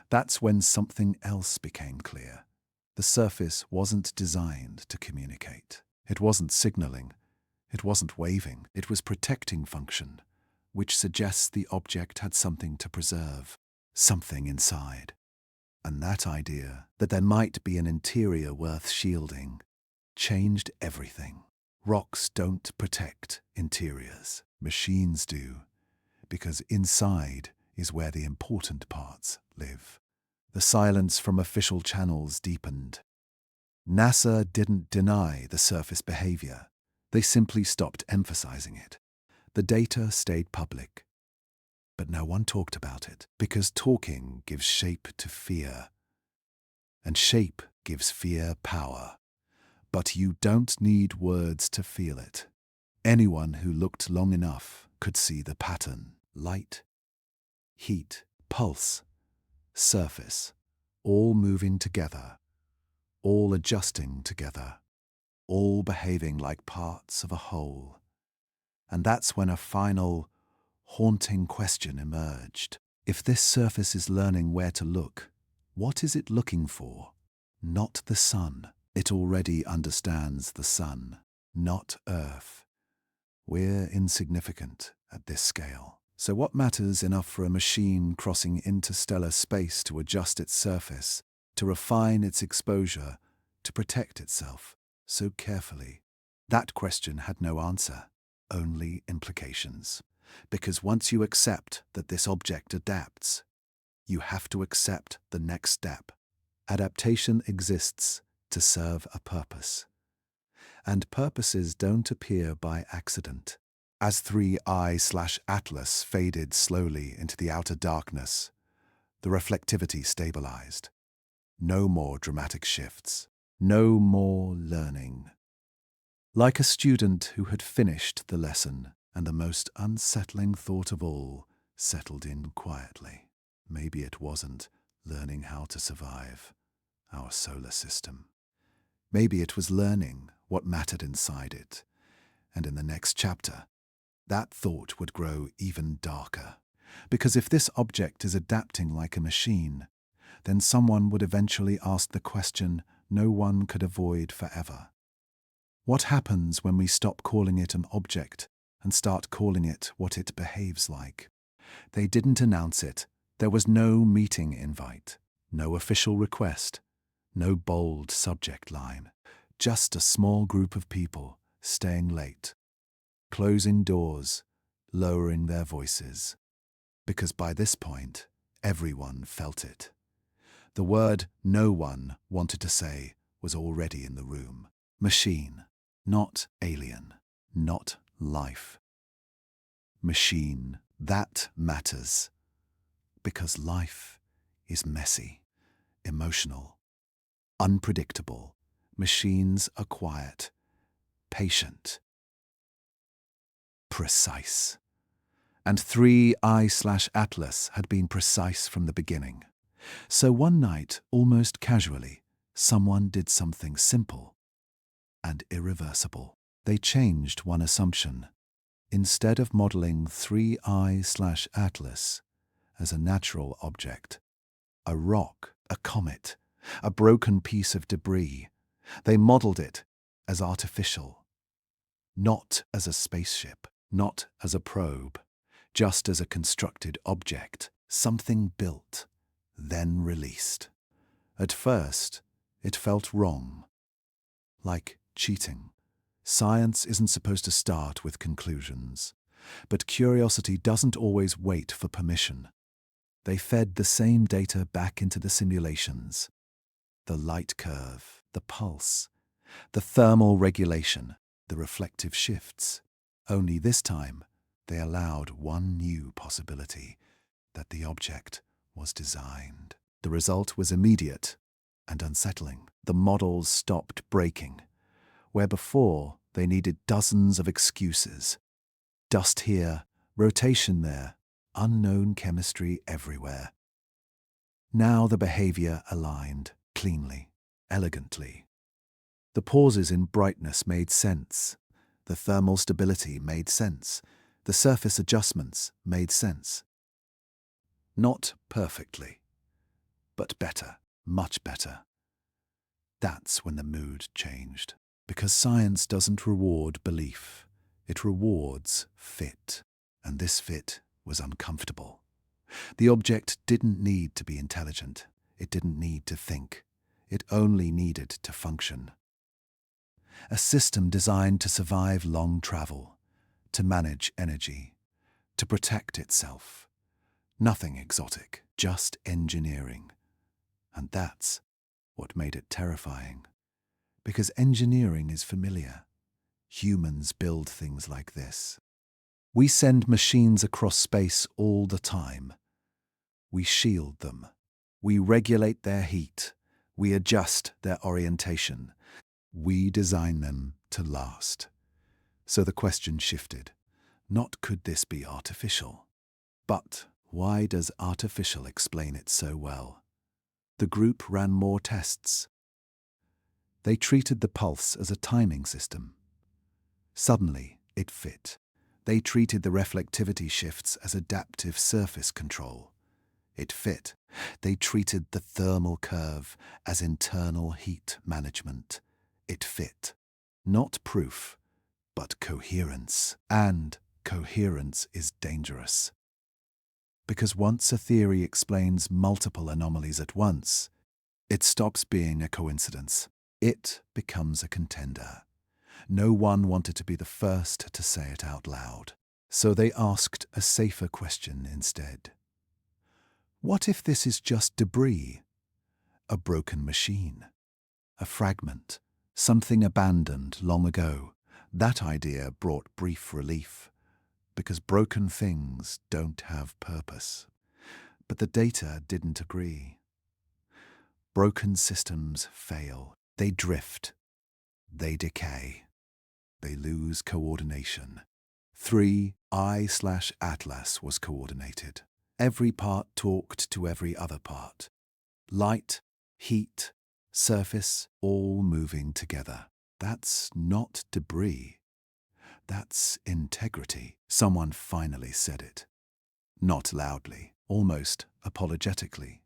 That's when something else became clear. The surface wasn't designed to communicate. It wasn't signaling. It wasn't waving. It was protecting function, which suggests the object had something to preserve. Something inside. And that idea, that there might be an interior worth shielding, changed everything. Rocks don't protect interiors. Machines do, because inside is where the important parts live. The silence from official channels deepened. NASA didn't deny the surface behavior. They simply stopped emphasizing it. The data stayed public. But no one talked about it, because talking gives shape to fear. And shape gives fear power. But you don't need words to feel it. Anyone who looked long enough could see the pattern. Light, heat, pulse, surface, all moving together, all adjusting together, all behaving like parts of a whole. And that's when a final, haunting question emerged. If this surface is learning where to look, what is it looking for? Not the sun. It already understands the sun, not Earth. We're insignificant at this scale. So what matters enough for a machine crossing interstellar space to adjust its surface, to refine its exposure, to protect itself so carefully? That question had no answer, only implications. Because once you accept that this object adapts, you have to accept the next step. Adaptation exists to serve a purpose. And purposes don't appear by accident. As 3I/Atlas faded slowly into the outer darkness, the reflectivity stabilized. No more dramatic shifts. No more learning. Like a student who had finished the lesson, and the most unsettling thought of all settled in quietly. Maybe it wasn't learning how to survive our solar system. Maybe it was learning what mattered inside it. And in the next chapter, that thought would grow even darker. Because if this object is adapting like a machine, then someone would eventually ask the question no one could avoid forever. What happens when we stop calling it an object and start calling it what it behaves like? They didn't announce it. There was no meeting invite, no official request, no bold subject line. Just a small group of people staying late, closing doors, lowering their voices. Because by this point, everyone felt it. The word no one wanted to say was already in the room. Machine, not alien, not life. Machine, that matters. Because life is messy, emotional, unpredictable. Machines are quiet, patient, precise. And 3I/Atlas had been precise from the beginning. So one night, almost casually, someone did something simple and irreversible. They changed one assumption. Instead of modeling 3I/Atlas as a natural object, a rock, a comet, a broken piece of debris, they modeled it as artificial, not as a spaceship, not as a probe, just as a constructed object, something built, then released. At first, it felt wrong, like cheating. Science isn't supposed to start with conclusions, but curiosity doesn't always wait for permission. They fed the same data back into the simulations. The light curve, the pulse, the thermal regulation, the reflective shifts. Only this time, they allowed one new possibility, that the object was designed. The result was immediate and unsettling. The models stopped breaking, where before they needed dozens of excuses. Dust here, rotation there, unknown chemistry everywhere. Now the behavior aligned, cleanly, elegantly. The pauses in brightness made sense. The thermal stability made sense. The surface adjustments made sense. Not perfectly, but better, much better. That's when the mood changed. Because science doesn't reward belief, it rewards fit. And this fit was uncomfortable. The object didn't need to be intelligent. It didn't need to think. It only needed to function. A system designed to survive long travel, to manage energy, to protect itself. Nothing exotic, just engineering. And that's what made it terrifying. Because engineering is familiar. Humans build things like this. We send machines across space all the time. We shield them. We regulate their heat. We adjust their orientation. We design them to last. So the question shifted. Not could this be artificial? But why does artificial explain it so well? The group ran more tests. They treated the pulse as a timing system. Suddenly, it fit. They treated the reflectivity shifts as adaptive surface control. It fit. They treated the thermal curve as internal heat management. It fit. Not proof, but coherence. And coherence is dangerous. Because once a theory explains multiple anomalies at once, it stops being a coincidence. It becomes a contender. No one wanted to be the first to say it out loud. So they asked a safer question instead. What if this is just debris? A broken machine? A fragment? Something abandoned long ago? That idea brought brief relief, because broken things don't have purpose. But the data didn't agree. Broken systems fail. They drift. They decay. They lose coordination. 3I/Atlas was coordinated. Every part talked to every other part. Light, heat, surface, all moving together. That's not debris. That's integrity. Someone finally said it. Not loudly, almost apologetically.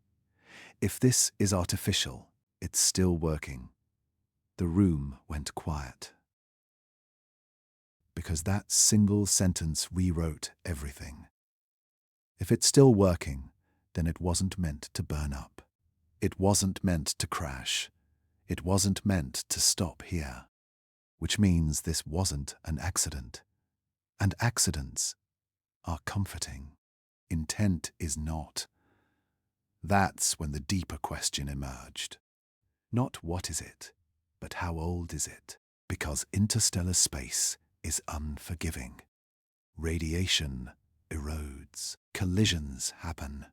If this is artificial, it's still working. The room went quiet. because that single sentence rewrote everything. If it's still working, then it wasn't meant to burn up. It wasn't meant to crash. It wasn't meant to stop here. Which means this wasn't an accident. And accidents are comforting. Intent is not. That's when the deeper question emerged. Not what is it, but how old is it? Because interstellar space is unforgiving. Radiation erodes. Collisions happen.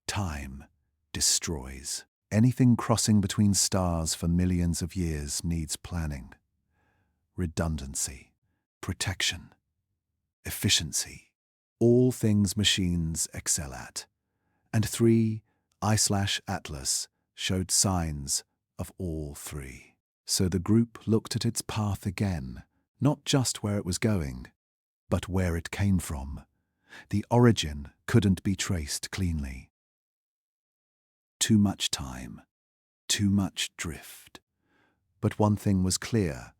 Time destroys. Anything crossing between stars for millions of years needs planning, redundancy, protection, efficiency. All things machines excel at. And 3IATLAS showed signs of all three. So the group looked at its path again, not just where it was going, but where it came from. The origin couldn't be traced cleanly. Too much time, too much drift. But one thing was clear.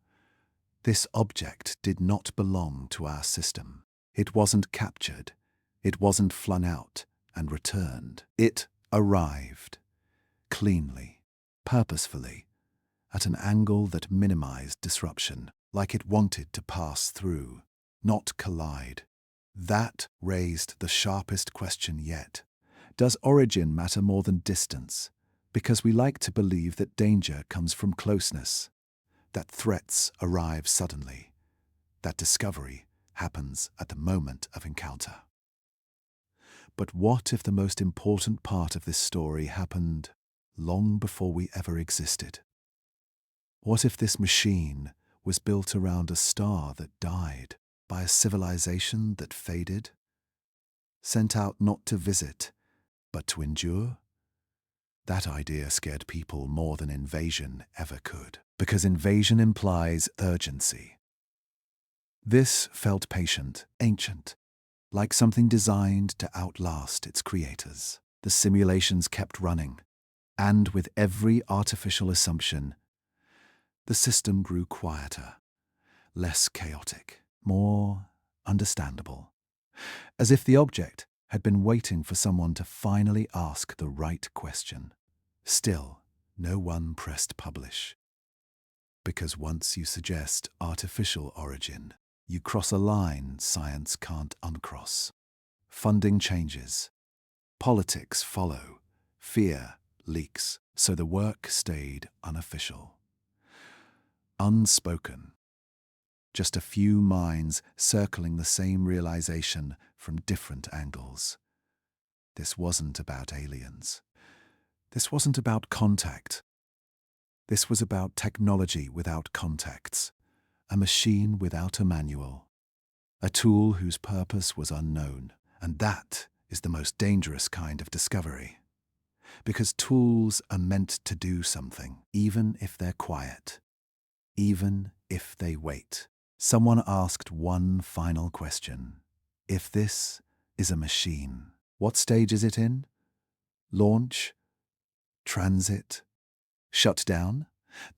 This object did not belong to our system. It wasn't captured. It wasn't flung out and returned. It arrived, cleanly, purposefully, at an angle that minimized disruption, like it wanted to pass through, not collide. That raised the sharpest question yet. Does origin matter more than distance? Because we like to believe that danger comes from closeness, that threats arrive suddenly, that discovery happens at the moment of encounter. But what if the most important part of this story happened long before we ever existed? What if this machine was built around a star that died, by a civilization that faded, sent out not to visit, but to endure? That idea scared people more than invasion ever could, because invasion implies urgency. This felt patient, ancient, like something designed to outlast its creators. The simulations kept running, and with every artificial assumption, the system grew quieter, less chaotic, more understandable, as if the object had been waiting for someone to finally ask the right question. Still, no one pressed publish, because once you suggest artificial origin, you cross a line science can't uncross. Funding changes. Politics follow. Fear leaks. So the work stayed unofficial. Unspoken. Just a few minds circling the same realization from different angles. This wasn't about aliens. This wasn't about contact. This was about technology without contacts. A machine without a manual, a tool whose purpose was unknown. And that is the most dangerous kind of discovery. Because tools are meant to do something, even if they're quiet, even if they wait. Someone asked one final question. If this is a machine, what stage is it in? Launch? Transit? Shut down?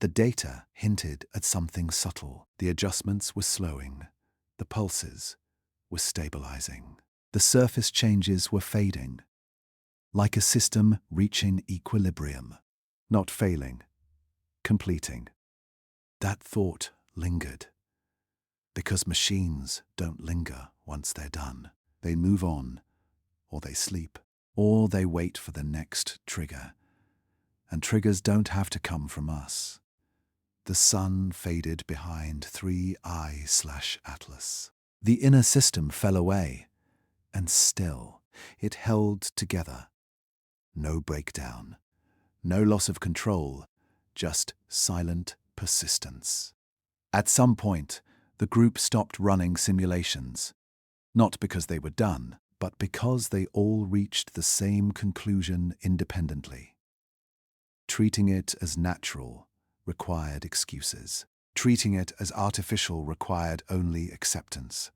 The data hinted at something subtle. The adjustments were slowing. The pulses were stabilizing. The surface changes were fading. Like a system reaching equilibrium. Not failing. Completing. That thought lingered. Because machines don't linger once they're done. They move on, or they sleep, or they wait for the next trigger. And triggers don't have to come from us. The sun faded behind 3I/Atlas. The inner system fell away, and still it held together. No breakdown, no loss of control, just silent persistence. At some point, the group stopped running simulations, not because they were done, but because they all reached the same conclusion independently. Treating it as natural required excuses. Treating it as artificial required only acceptance.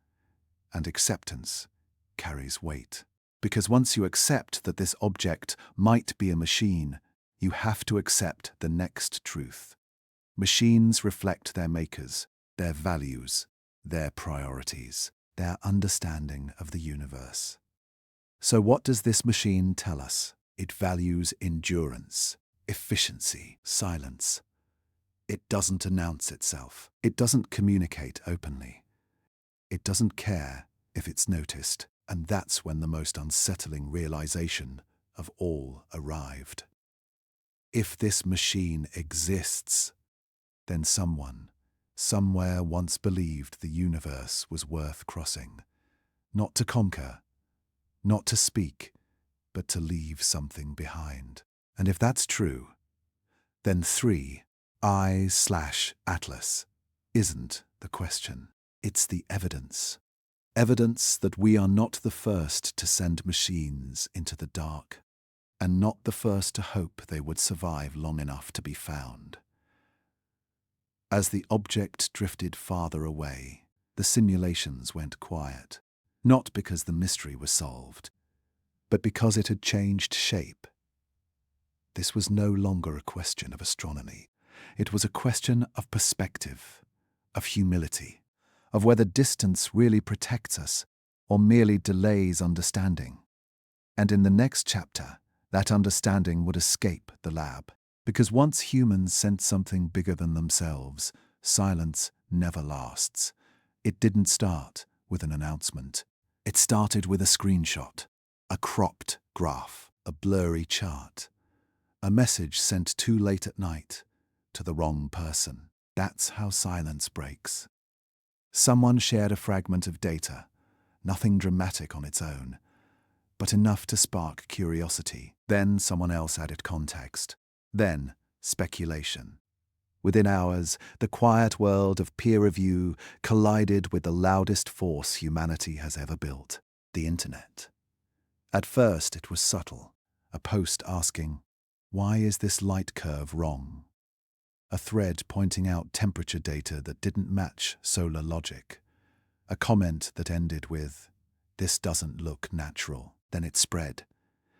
And acceptance carries weight. Because once you accept that this object might be a machine, you have to accept the next truth. Machines reflect their makers, their values, their priorities, their understanding of the universe. So what does this machine tell us? It values endurance, efficiency, silence. It doesn't announce itself. It doesn't communicate openly. It doesn't care if it's noticed. And that's when the most unsettling realization of all arrived. If this machine exists, then someone, somewhere once believed the universe was worth crossing. Not to conquer, not to speak, but to leave something behind. And if that's true, then 3I/Atlas isn't the question. It's the evidence. Evidence that we are not the first to send machines into the dark, and not the first to hope they would survive long enough to be found. As the object drifted farther away, the simulations went quiet, not because the mystery was solved, but because it had changed shape. This was no longer a question of astronomy. It was a question of perspective, of humility, of whether distance really protects us or merely delays understanding. And in the next chapter, that understanding would escape the lab, because once humans sense something bigger than themselves, silence never lasts. It didn't start with an announcement. It started with a screenshot, a cropped graph, a blurry chart, a message sent too late at night to the wrong person. That's how silence breaks. Someone shared a fragment of data, nothing dramatic on its own, but enough to spark curiosity. Then someone else added context. Then speculation. Within hours, the quiet world of peer review collided with the loudest force humanity has ever built, the internet. At first it was subtle, a post asking, "Why is this light curve wrong?" A thread pointing out temperature data that didn't match solar logic. A comment that ended with, "This doesn't look natural." Then it spread.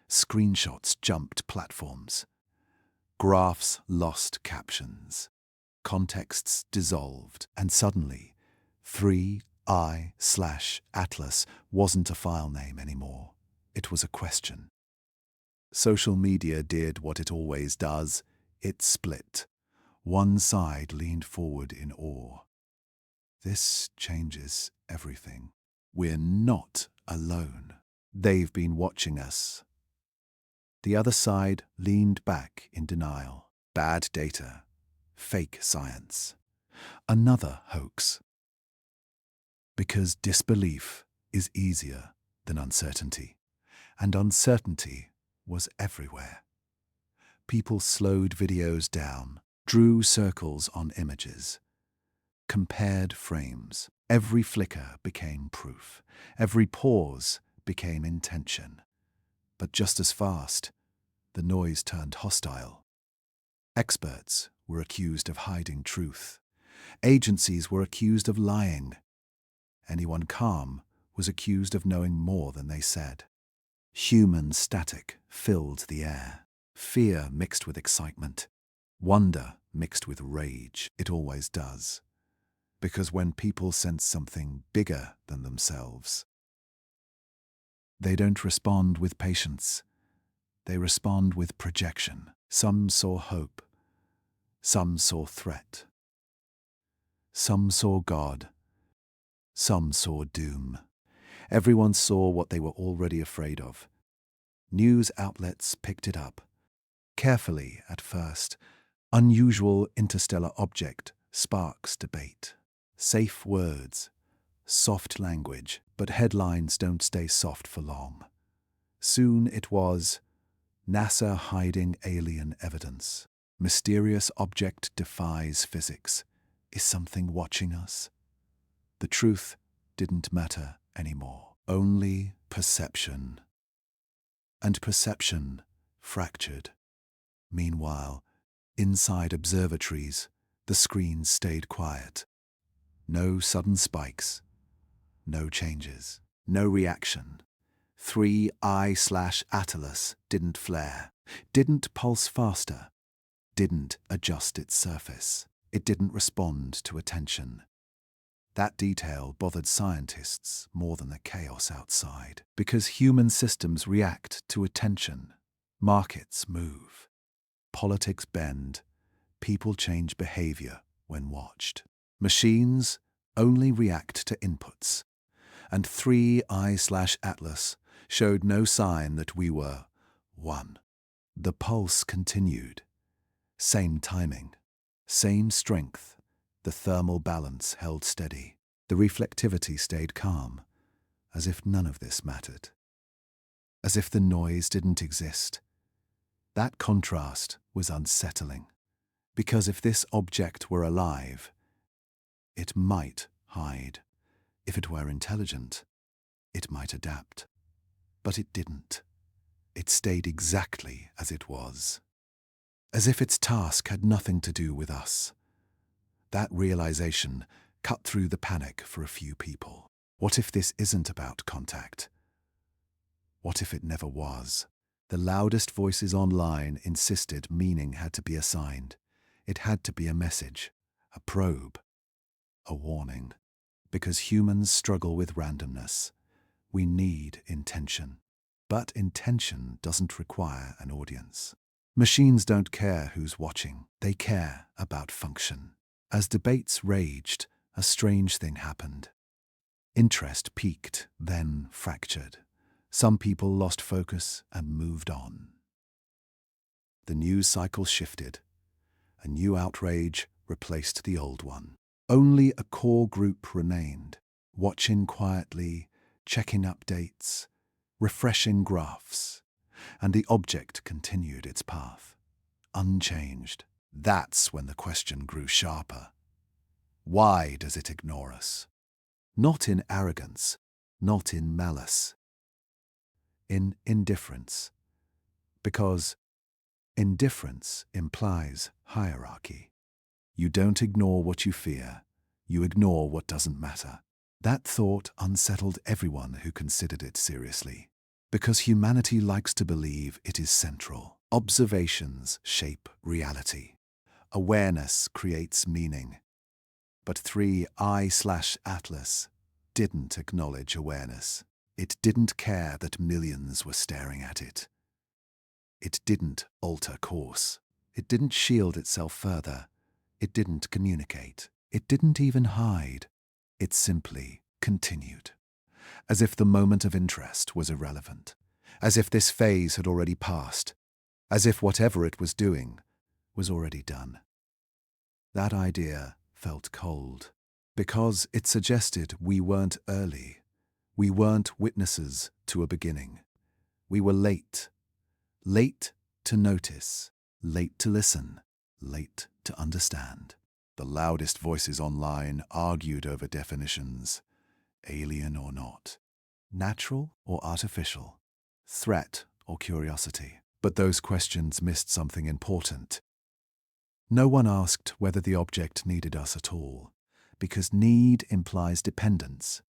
Screenshots jumped platforms. Graphs lost captions. Contexts dissolved. And suddenly, 3I/Atlas wasn't a file name anymore. It was a question. Social media did what it always does. It split. One side leaned forward in awe. This changes everything. We're not alone. They've been watching us. The other side leaned back in denial. Bad data. Fake science. Another hoax. Because disbelief is easier than uncertainty. And uncertainty was everywhere. People slowed videos down, drew circles on images, compared frames. Every flicker became proof. Every pause became intention. But just as fast, the noise turned hostile. Experts were accused of hiding truth. Agencies were accused of lying. Anyone calm was accused of knowing more than they said. Human static filled the air. Fear mixed with excitement. Wonder mixed with rage. It always does. Because when people sense something bigger than themselves, they don't respond with patience. They respond with projection. Some saw hope. Some saw threat. Some saw God. Some saw doom. Everyone saw what they were already afraid of. News outlets picked it up. Carefully at first. Unusual interstellar object sparks debate. Safe words. Soft language. But headlines don't stay soft for long. Soon it was NASA hiding alien evidence. Mysterious object defies physics. Is something watching us? The truth didn't matter anymore. Only perception. And perception fractured. Meanwhile, inside observatories, the screens stayed quiet. No sudden spikes. No changes. No reaction. 3I/Atlas didn't flare, didn't pulse faster, didn't adjust its surface. It didn't respond to attention. That detail bothered scientists more than the chaos outside, because human systems react to attention. Markets move, politics bend, people change behavior when watched. Machines only react to inputs, and 3I/Atlas showed no sign that we were one. The pulse continued. Same timing, same strength. The thermal balance held steady. The reflectivity stayed calm, as if none of this mattered. As if the noise didn't exist. That contrast was unsettling, because if this object were alive, it might hide. If it were intelligent, it might adapt. But it didn't. It stayed exactly as it was. As if its task had nothing to do with us. That realization cut through the panic for a few people. What if this isn't about contact? What if it never was? The loudest voices online insisted meaning had to be assigned. It had to be a message, a probe, a warning. Because humans struggle with randomness, we need intention. But intention doesn't require an audience. Machines don't care who's watching. They care about function. As debates raged, a strange thing happened. Interest peaked, then fractured. Some people lost focus and moved on. The news cycle shifted. A new outrage replaced the old one. Only a core group remained, watching quietly, checking updates, refreshing graphs, and the object continued its path, unchanged. That's when the question grew sharper. Why does it ignore us? Not in arrogance, not in malice. In indifference. Because indifference implies hierarchy. You don't ignore what you fear, you ignore what doesn't matter. That thought unsettled everyone who considered it seriously. Because humanity likes to believe it is central. Observations shape reality. Awareness creates meaning. But 3I/Atlas didn't acknowledge awareness. It didn't care that millions were staring at it. It didn't alter course. It didn't shield itself further. It didn't communicate. It didn't even hide. It simply continued. As if the moment of interest was irrelevant. As if this phase had already passed. As if whatever it was doing was already done. That idea felt cold. Because it suggested we weren't early. We weren't witnesses to a beginning. We were late. Late to notice. Late to listen. Late to understand. The loudest voices online argued over definitions. Alien or not. Natural or artificial. Threat or curiosity. But those questions missed something important. No one asked whether the object needed us at all, because need implies dependence.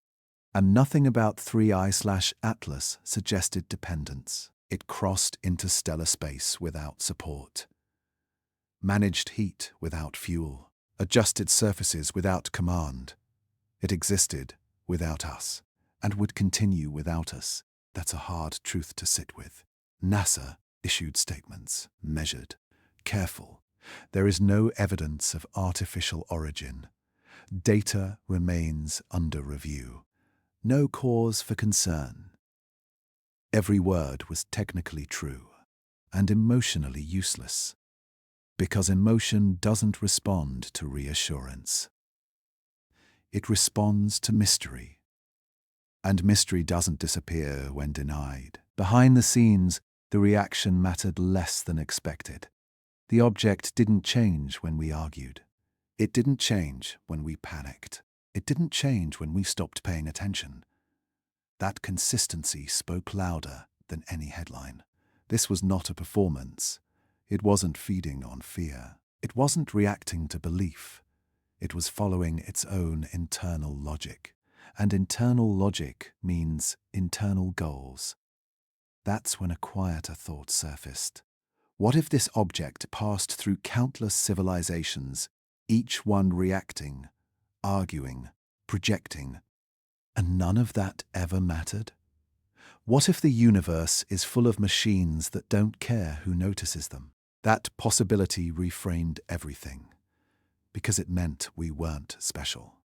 And nothing about 3I/Atlas suggested dependence. It crossed interstellar space without support. Managed heat without fuel. Adjusted surfaces without command. It existed without us, and would continue without us. That's a hard truth to sit with. NASA issued statements, measured, careful. There is no evidence of artificial origin. Data remains under review. No cause for concern. Every word was technically true and emotionally useless, because emotion doesn't respond to reassurance. It responds to mystery. And mystery doesn't disappear when denied. Behind the scenes, the reaction mattered less than expected. The object didn't change when we argued. It didn't change when we panicked. It didn't change when we stopped paying attention. That consistency spoke louder than any headline. This was not a performance. It wasn't feeding on fear. It wasn't reacting to belief. It was following its own internal logic. And internal logic means internal goals. That's when a quieter thought surfaced. What if this object passed through countless civilizations, each one reacting, arguing, projecting. And none of that ever mattered? What if the universe is full of machines that don't care who notices them? That possibility reframed everything, because it meant we weren't special.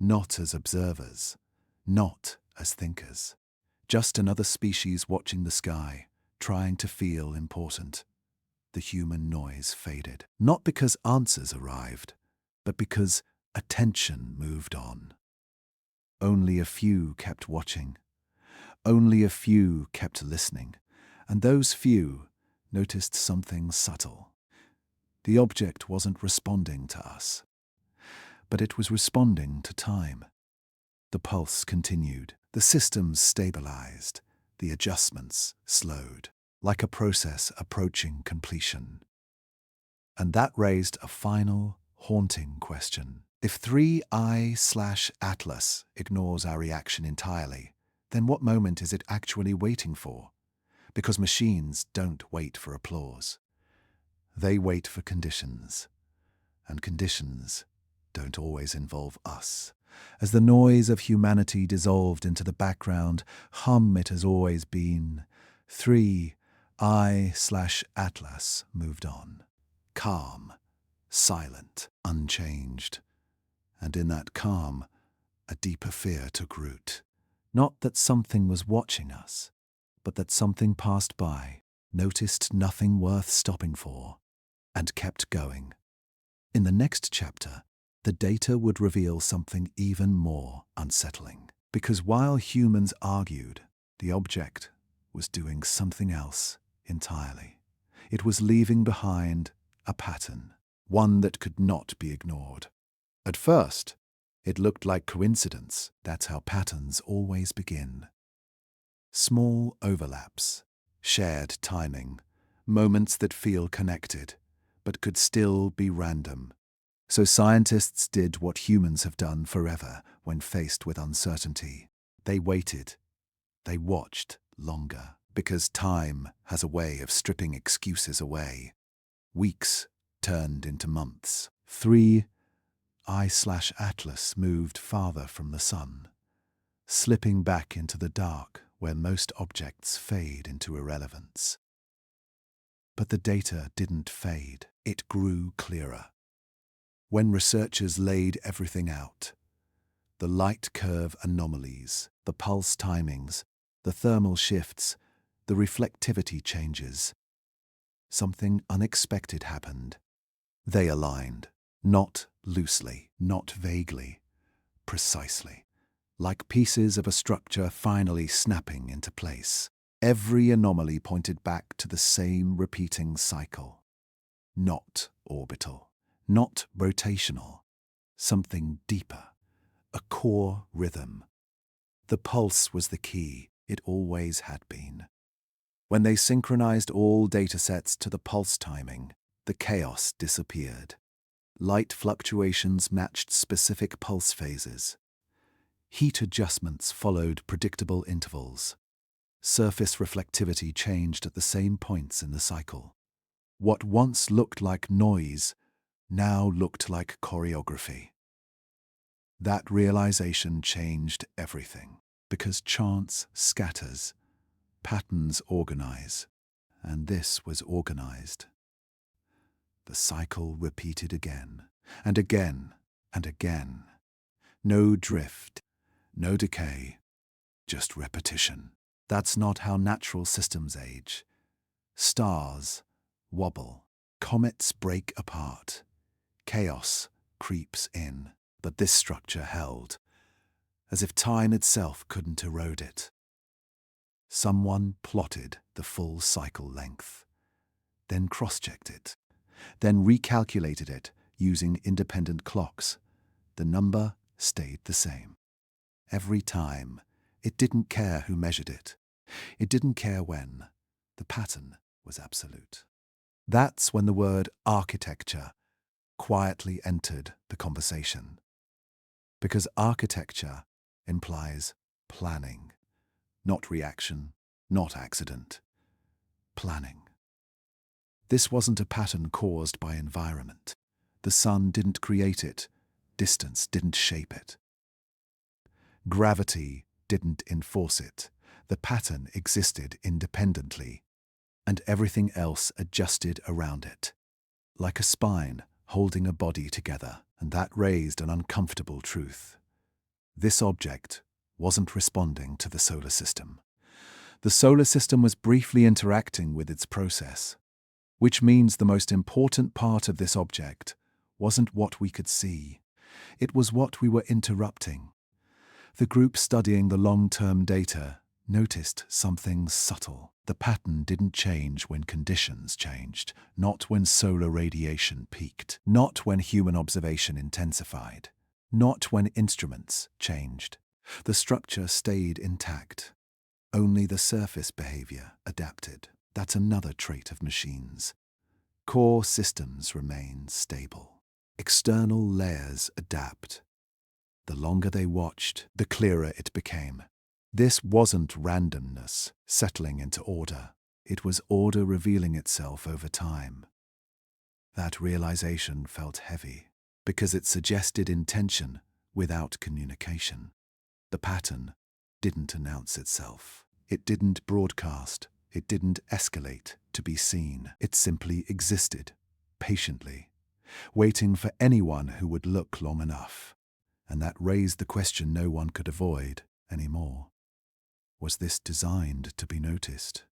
Not as observers, not as thinkers. Just another species watching the sky, trying to feel important. The human noise faded, not because answers arrived, but because attention moved on. Only a few kept watching. Only a few kept listening, and those few noticed something subtle. The object wasn't responding to us, but it was responding to time. The pulse continued, the systems stabilized, the adjustments slowed, like a process approaching completion. And that raised a final, haunting question. If 3I/Atlas ignores our reaction entirely, then what moment is it actually waiting for? Because machines don't wait for applause. They wait for conditions. And conditions don't always involve us. As the noise of humanity dissolved into the background hum it has always been, 3I/Atlas moved on. Calm, silent, unchanged. And in that calm, a deeper fear took root. Not that something was watching us, but that something passed by, noticed nothing worth stopping for, and kept going. In the next chapter, the data would reveal something even more unsettling. Because while humans argued, the object was doing something else entirely. It was leaving behind a pattern, one that could not be ignored. At first, it looked like coincidence. That's how patterns always begin. Small overlaps, shared timing, moments that feel connected, but could still be random. So scientists did what humans have done forever when faced with uncertainty. They waited. They watched longer, because time has a way of stripping excuses away. Weeks turned into months. 3I/Atlas moved farther from the sun, slipping back into the dark where most objects fade into irrelevance. But the data didn't fade. It grew clearer. When researchers laid everything out, the light curve anomalies, the pulse timings, the thermal shifts, the reflectivity changes, something unexpected happened. They aligned, not loosely, not vaguely, precisely, like pieces of a structure finally snapping into place. Every anomaly pointed back to the same repeating cycle. Not orbital. Not rotational, something deeper, a core rhythm. The pulse was the key, it always had been. When they synchronized all datasets to the pulse timing, the chaos disappeared. Light fluctuations matched specific pulse phases. Heat adjustments followed predictable intervals. Surface reflectivity changed at the same points in the cycle. What once looked like noise now looked like choreography. That realization changed everything, because chance scatters, patterns organize, and this was organized. The cycle repeated again, and again, and again. No drift, no decay, just repetition. That's not how natural systems age. Stars wobble, comets break apart. Chaos creeps in, but this structure held, as if time itself couldn't erode it. Someone plotted the full cycle length, then cross-checked it, then recalculated it using independent clocks. The number stayed the same. Every time, it didn't care who measured it. It didn't care when. The pattern was absolute. That's when the word architecture quietly entered the conversation. Because architecture implies planning, not reaction, not accident. Planning. This wasn't a pattern caused by environment. The sun didn't create it. Distance didn't shape it. Gravity didn't enforce it. The pattern existed independently, and everything else adjusted around it, like a spine holding a body together, and that raised an uncomfortable truth. This object wasn't responding to the solar system. The solar system was briefly interacting with its process, which means the most important part of this object wasn't what we could see. It was what we were interrupting. The group studying the long-term data noticed something subtle. The pattern didn't change when conditions changed, not when solar radiation peaked, not when human observation intensified, not when instruments changed. The structure stayed intact. Only the surface behavior adapted. That's another trait of machines. Core systems remain stable. External layers adapt. The longer they watched, the clearer it became. This wasn't randomness settling into order. It was order revealing itself over time. That realization felt heavy, because it suggested intention without communication. The pattern didn't announce itself. It didn't broadcast. It didn't escalate to be seen. It simply existed, patiently, waiting for anyone who would look long enough. And that raised the question no one could avoid anymore. Was this designed to be noticed?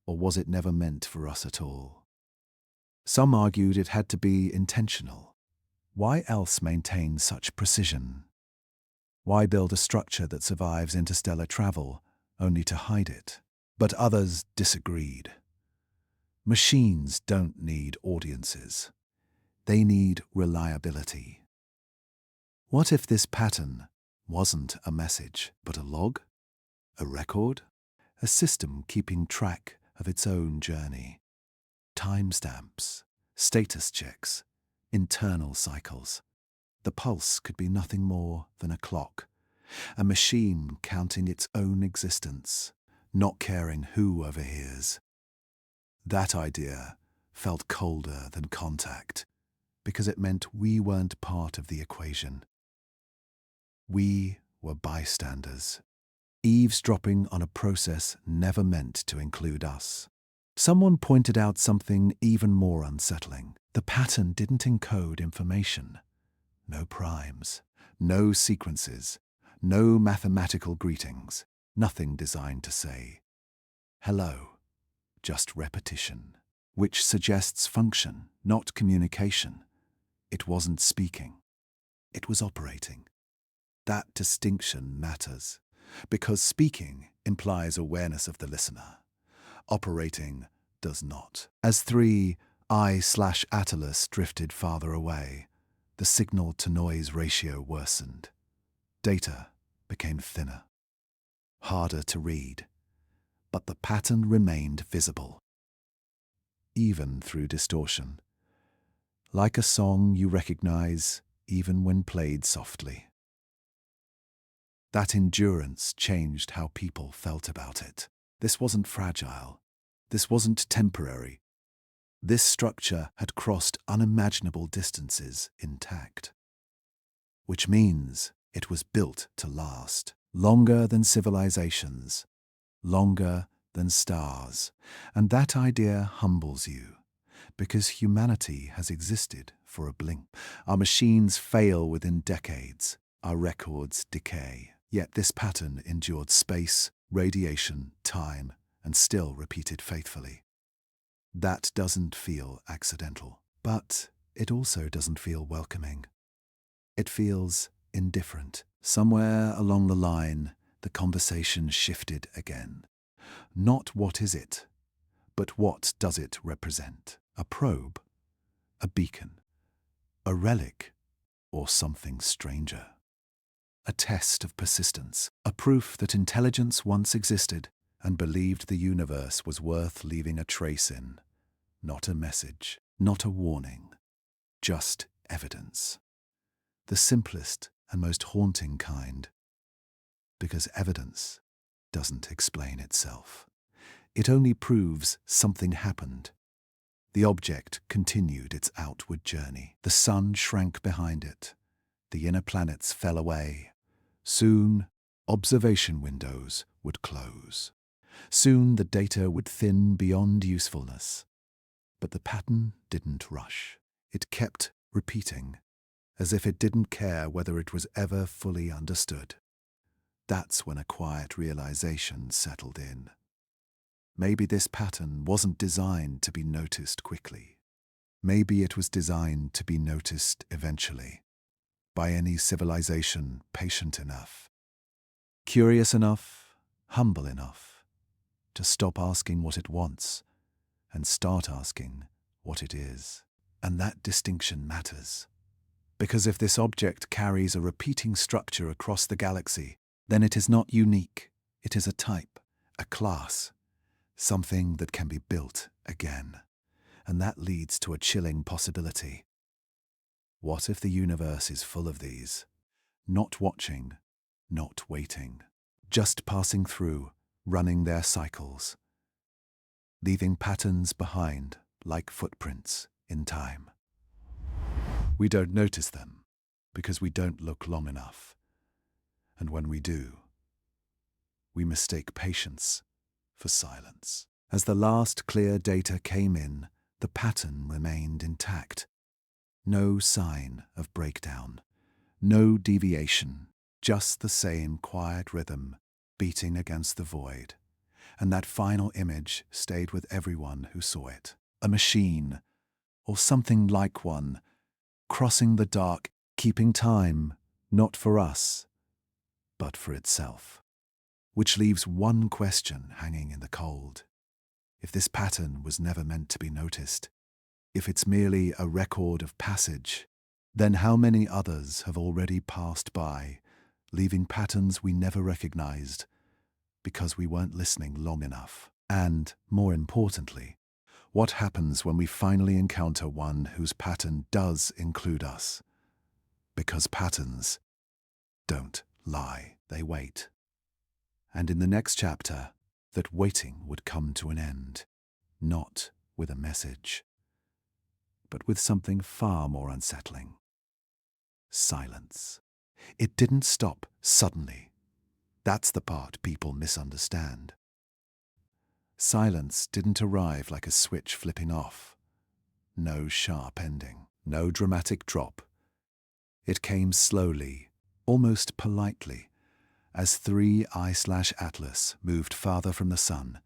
Or was it never meant for us at all? Some argued it had to be intentional. Why else maintain such precision? Why build a structure that survives interstellar travel only to hide it? But others disagreed. Machines don't need audiences. They need reliability. What if this pattern wasn't a message, but a log? A record? A system keeping track of its own journey? Timestamps, status checks, internal cycles. The pulse could be nothing more than a clock, a machine counting its own existence, not caring who overhears. That idea felt colder than contact, because it meant we weren't part of the equation. We were bystanders, eavesdropping on a process never meant to include us. Someone pointed out something even more unsettling. The pattern didn't encode information. No primes, no sequences, no mathematical greetings, nothing designed to say hello, just repetition, which suggests function, not communication. It wasn't speaking. It was operating. That distinction matters, because speaking implies awareness of the listener. Operating does not. As 3IATLAS drifted farther away, the signal-to-noise ratio worsened. Data became thinner, harder to read, but the pattern remained visible, even through distortion, like a song you recognize even when played softly. That endurance changed how people felt about it. This wasn't fragile. This wasn't temporary. This structure had crossed unimaginable distances intact. Which means it was built to last, longer than civilizations, longer than stars. And that idea humbles you, because humanity has existed for a blink. Our machines fail within decades. Our records decay. Yet this pattern endured space, radiation, time, and still repeated faithfully. That doesn't feel accidental, but it also doesn't feel welcoming. It feels indifferent. Somewhere along the line, the conversation shifted again. Not what is it, but what does it represent? A probe, a beacon, a relic, or something stranger? A test of persistence, a proof that intelligence once existed and believed the universe was worth leaving a trace in. Not a message, not a warning, just evidence. The simplest and most haunting kind, because evidence doesn't explain itself. It only proves something happened. The object continued its outward journey. The sun shrank behind it. The inner planets fell away. Soon, observation windows would close. Soon the data would thin beyond usefulness. But the pattern didn't rush. It kept repeating, as if it didn't care whether it was ever fully understood. That's when a quiet realization settled in. Maybe this pattern wasn't designed to be noticed quickly. Maybe it was designed to be noticed eventually, by any civilization patient enough, curious enough, humble enough, to stop asking what it wants and start asking what it is. And that distinction matters. Because if this object carries a repeating structure across the galaxy, then it is not unique. It is a type, a class, something that can be built again. And that leads to a chilling possibility. What if the universe is full of these? Not watching, not waiting, just passing through, running their cycles, leaving patterns behind like footprints in time. We don't notice them because we don't look long enough. And when we do, we mistake patience for silence. As the last clear data came in, the pattern remained intact. No sign of breakdown, no deviation, just the same quiet rhythm beating against the void. And that final image stayed with everyone who saw it. A machine, or something like one, crossing the dark, keeping time, not for us, but for itself. Which leaves one question hanging in the cold. If this pattern was never meant to be noticed, if it's merely a record of passage, then how many others have already passed by, leaving patterns we never recognized because we weren't listening long enough? And, more importantly, what happens when we finally encounter one whose pattern does include us? Because patterns don't lie, they wait. And in the next chapter, that waiting would come to an end, not with a message, but with something far more unsettling. Silence. It didn't stop suddenly. That's the part people misunderstand. Silence didn't arrive like a switch flipping off. No sharp ending, no dramatic drop. It came slowly, almost politely, as 3IATLAS moved farther from the sun,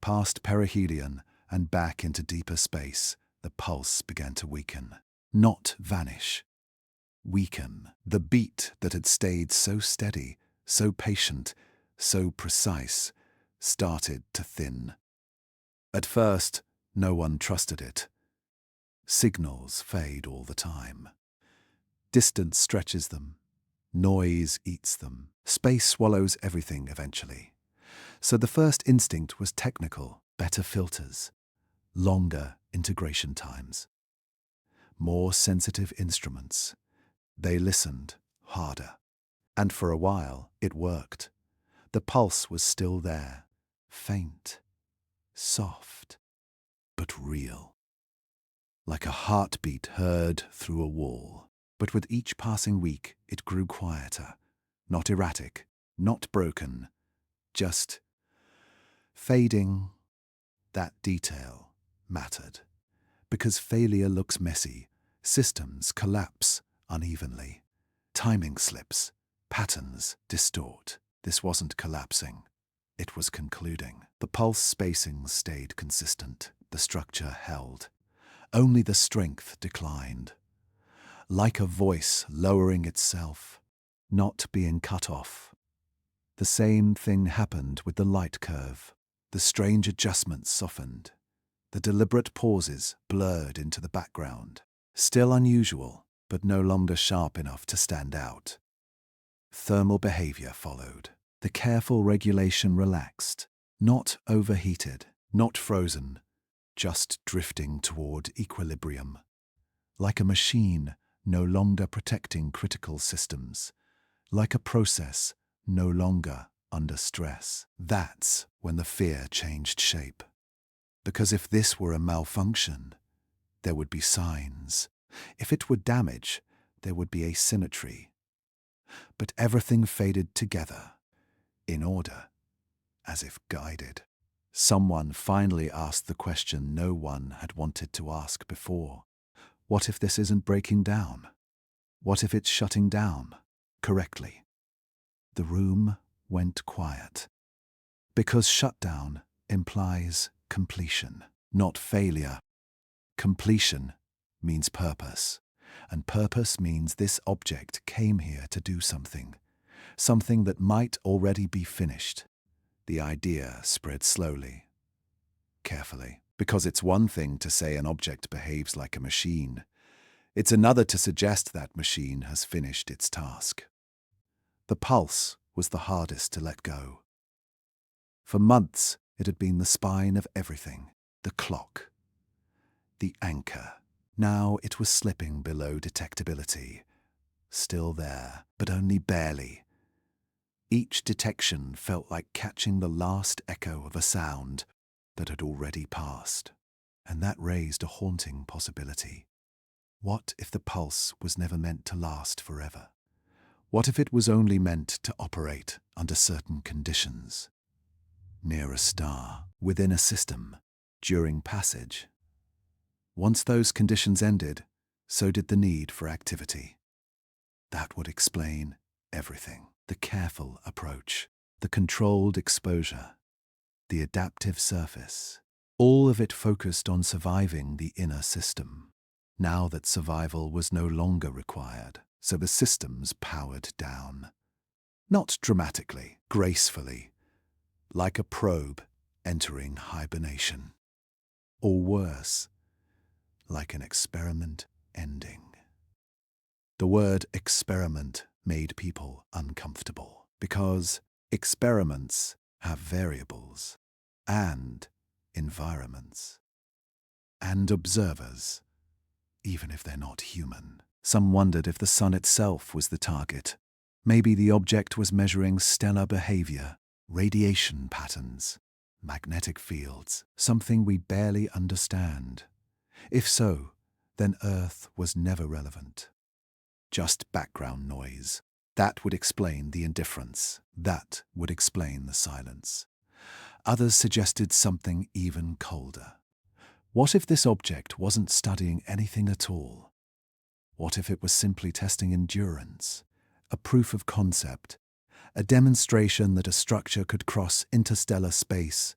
past perihelion and back into deeper space. The pulse began to weaken, not vanish. Weaken. The beat that had stayed so steady, so patient, so precise, started to thin. At first, no one trusted it. Signals fade all the time. Distance stretches them. Noise eats them. Space swallows everything eventually. So the first instinct was technical, better filters, longer integration times, more sensitive instruments. They listened harder. And for a while, it worked. The pulse was still there, faint, soft, but real. Like a heartbeat heard through a wall. But with each passing week, it grew quieter. Not erratic, not broken, just fading. That detail mattered. Because failure looks messy, systems collapse unevenly. Timing slips, patterns distort. This wasn't collapsing. It was concluding. The pulse spacing stayed consistent. The structure held. Only the strength declined. Like a voice lowering itself, not being cut off. The same thing happened with the light curve. The strange adjustments softened. The deliberate pauses blurred into the background. Still unusual, but no longer sharp enough to stand out. Thermal behavior followed. The careful regulation relaxed, not overheated, not frozen, just drifting toward equilibrium. Like a machine no longer protecting critical systems, like a process no longer under stress. That's when the fear changed shape. Because if this were a malfunction, there would be signs. If it were damage, there would be asymmetry. But everything faded together, in order, as if guided. Someone finally asked the question no one had wanted to ask before. What if this isn't breaking down? What if it's shutting down correctly? The room went quiet. Because shutdown implies completion, not failure. Completion means purpose, and purpose means this object came here to do something, something that might already be finished. The idea spread slowly, carefully, because it's one thing to say an object behaves like a machine. It's another to suggest that machine has finished its task. The pulse was the hardest to let go. For months, it had been the spine of everything, the clock, the anchor. Now it was slipping below detectability, still there, but only barely. Each detection felt like catching the last echo of a sound that had already passed, and that raised a haunting possibility. What if the pulse was never meant to last forever? What if it was only meant to operate under certain conditions? Near a star, within a system, during passage. Once those conditions ended, so did the need for activity. That would explain everything. The careful approach, the controlled exposure, the adaptive surface. All of it focused on surviving the inner system. Now that survival was no longer required, so the systems powered down. Not dramatically, gracefully, like a probe entering hibernation. Or worse, like an experiment ending. The word experiment made people uncomfortable because experiments have variables and environments and observers, even if they're not human. Some wondered if the sun itself was the target. Maybe the object was measuring stellar behavior, radiation patterns, magnetic fields, something we barely understand. If so, then Earth was never relevant. Just background noise. That would explain the indifference. That would explain the silence. Others suggested something even colder. What if this object wasn't studying anything at all? What if it was simply testing endurance, a proof of concept, a demonstration that a structure could cross interstellar space,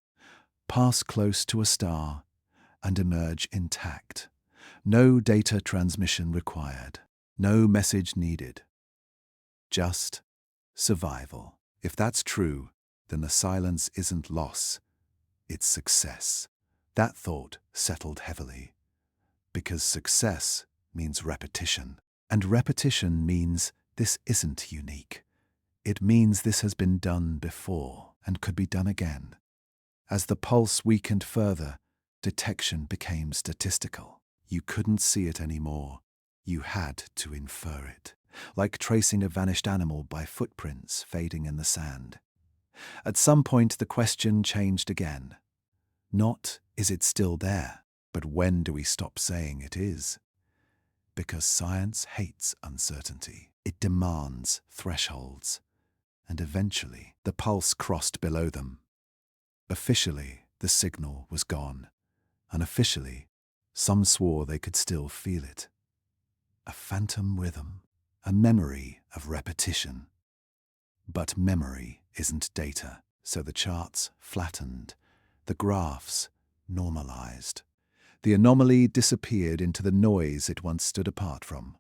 pass close to a star, and emerge intact? No data transmission required. No message needed. Just survival. If that's true, then the silence isn't loss, it's success. That thought settled heavily, because success means repetition, and repetition means this isn't unique. It means this has been done before and could be done again. As the pulse weakened further, detection became statistical. You couldn't see it anymore. You had to infer it, like tracing a vanished animal by footprints fading in the sand. At some point, the question changed again. Not, is it still there, but when do we stop saying it is? Because science hates uncertainty. It demands thresholds. And eventually, the pulse crossed below them. Officially, the signal was gone. Unofficially, some swore they could still feel it. A phantom rhythm, a memory of repetition. But memory isn't data, so the charts flattened, the graphs normalized. The anomaly disappeared into the noise it once stood apart from.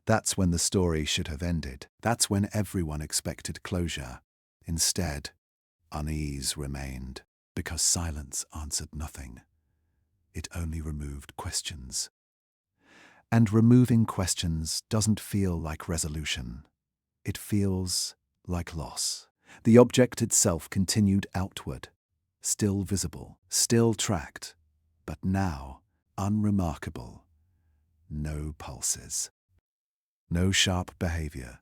That's when the story should have ended. That's when everyone expected closure. Instead, unease remained, because silence answered nothing. It only removed questions. And removing questions doesn't feel like resolution. It feels like loss. The object itself continued outward, still visible, still tracked, but now unremarkable. No pulses. No sharp behavior.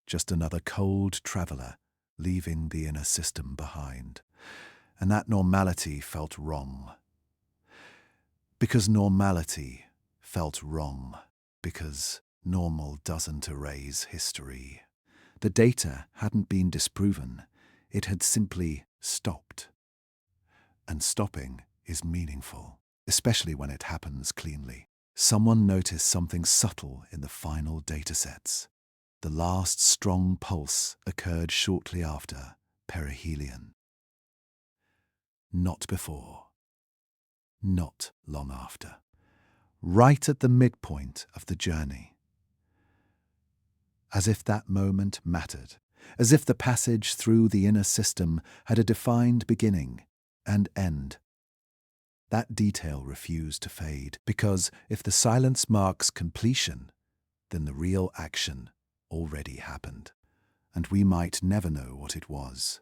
Just another cold traveler leaving the inner system behind. And that normality felt wrong. Because normality felt wrong. Because Normal doesn't erase history. The data hadn't been disproven. It had simply stopped. And stopping is meaningful, especially when it happens cleanly. Someone noticed something subtle in the final datasets. The last strong pulse occurred shortly after perihelion. Not before. Not long after. Right at the midpoint of the journey. As if that moment mattered. As if the passage through the inner system had a defined beginning and end. That detail refused to fade, because if the silence marks completion, then the real action already happened, and we might never know what it was.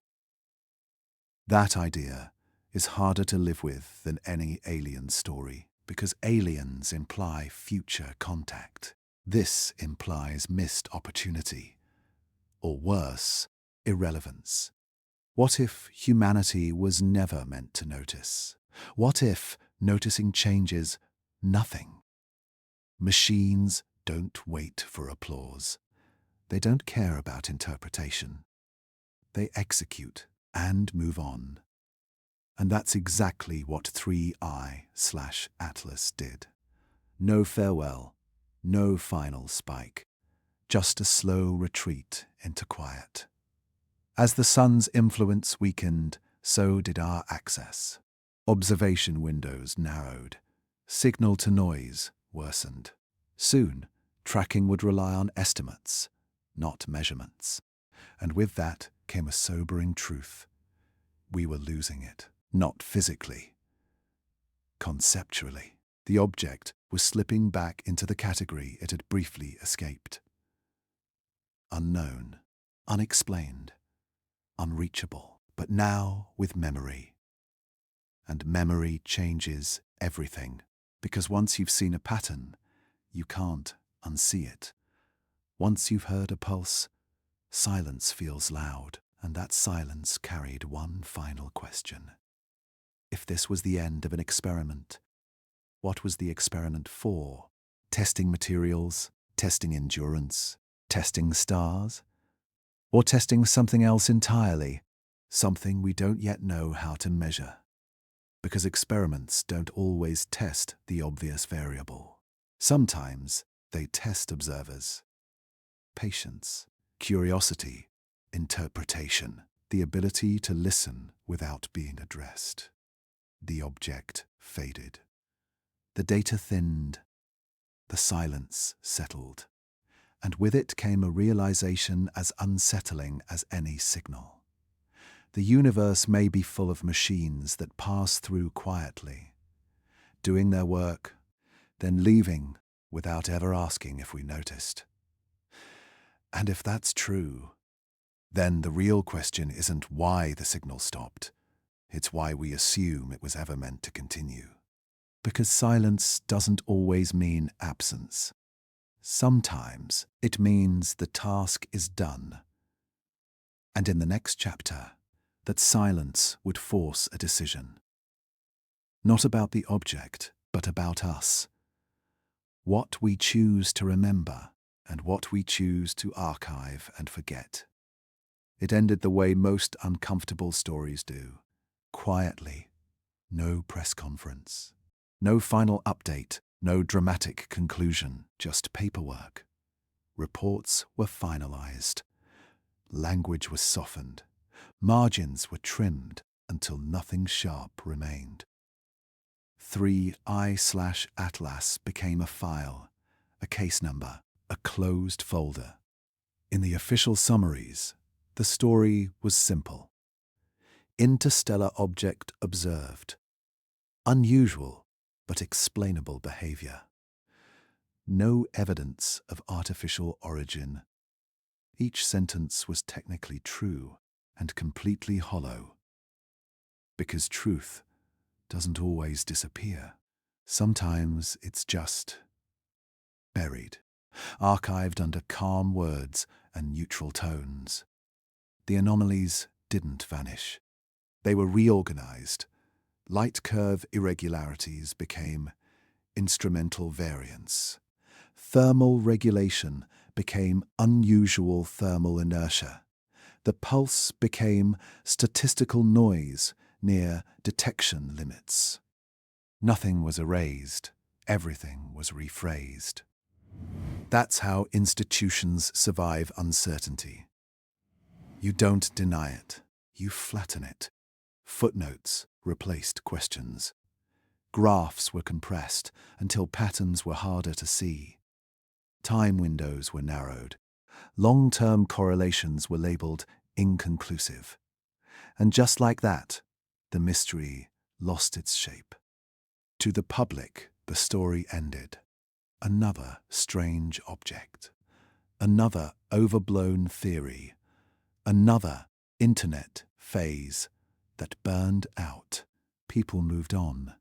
That idea is harder to live with than any alien story, because aliens imply future contact. This implies missed opportunity, or worse, irrelevance. What if humanity was never meant to notice? What if noticing changes nothing? Machines don't wait for applause. They don't care about interpretation. They execute and move on. And that's exactly what 3I/Atlas did. No farewell, no final spike, just a slow retreat into quiet. As the sun's influence weakened, so did our access. Observation windows narrowed. Signal to noise worsened. Soon, tracking would rely on estimates, not measurements. And with that came a sobering truth. We were losing it, not physically. Conceptually, the object was slipping back into the category it had briefly escaped. Unknown, unexplained, unreachable, but now with memory. And memory changes everything, because once you've seen a pattern, you can't unsee it. Once you've heard a pulse, silence feels loud, and that silence carried one final question. If this was the end of an experiment, what was the experiment for? Testing materials, testing endurance, testing stars? Or testing something else entirely, something we don't yet know how to measure? Because experiments don't always test the obvious variable. Sometimes they test observers. Patience, curiosity, interpretation, the ability to listen without being addressed. The object faded. The data thinned. The silence settled. And with it came a realization as unsettling as any signal. The universe may be full of machines that pass through quietly, doing their work, then leaving without ever asking if we noticed. And if that's true, then the real question isn't why the signal stopped. It's why we assume it was ever meant to continue. Because silence doesn't always mean absence. Sometimes it means the task is done. And in the next chapter, that silence would force a decision. Not about the object, but about us. What we choose to remember and what we choose to archive and forget. It ended the way most uncomfortable stories do. Quietly. No press conference. No final update. No dramatic conclusion. Just paperwork. Reports were finalized. Language was softened. Margins were trimmed until nothing sharp remained. 3I/Atlas became a file, a case number, a closed folder. In the official summaries, the story was simple. Interstellar object observed. Unusual but explainable behavior. No evidence of artificial origin. Each sentence was technically true and completely hollow. Because truth doesn't always disappear. Sometimes it's just buried, archived under calm words and neutral tones. The anomalies didn't vanish. They were reorganized. Light curve irregularities became instrumental variants. Thermal regulation became unusual thermal inertia. The pulse became statistical noise near detection limits. Nothing was erased, everything was rephrased. That's how institutions survive uncertainty. You don't deny it, you flatten it. Footnotes replaced questions. Graphs were compressed until patterns were harder to see. Time windows were narrowed. Long-term correlations were labeled inconclusive. And just like that, the mystery lost its shape. To the public, the story ended. Another strange object. Another overblown theory. Another internet phase that burned out. People moved on.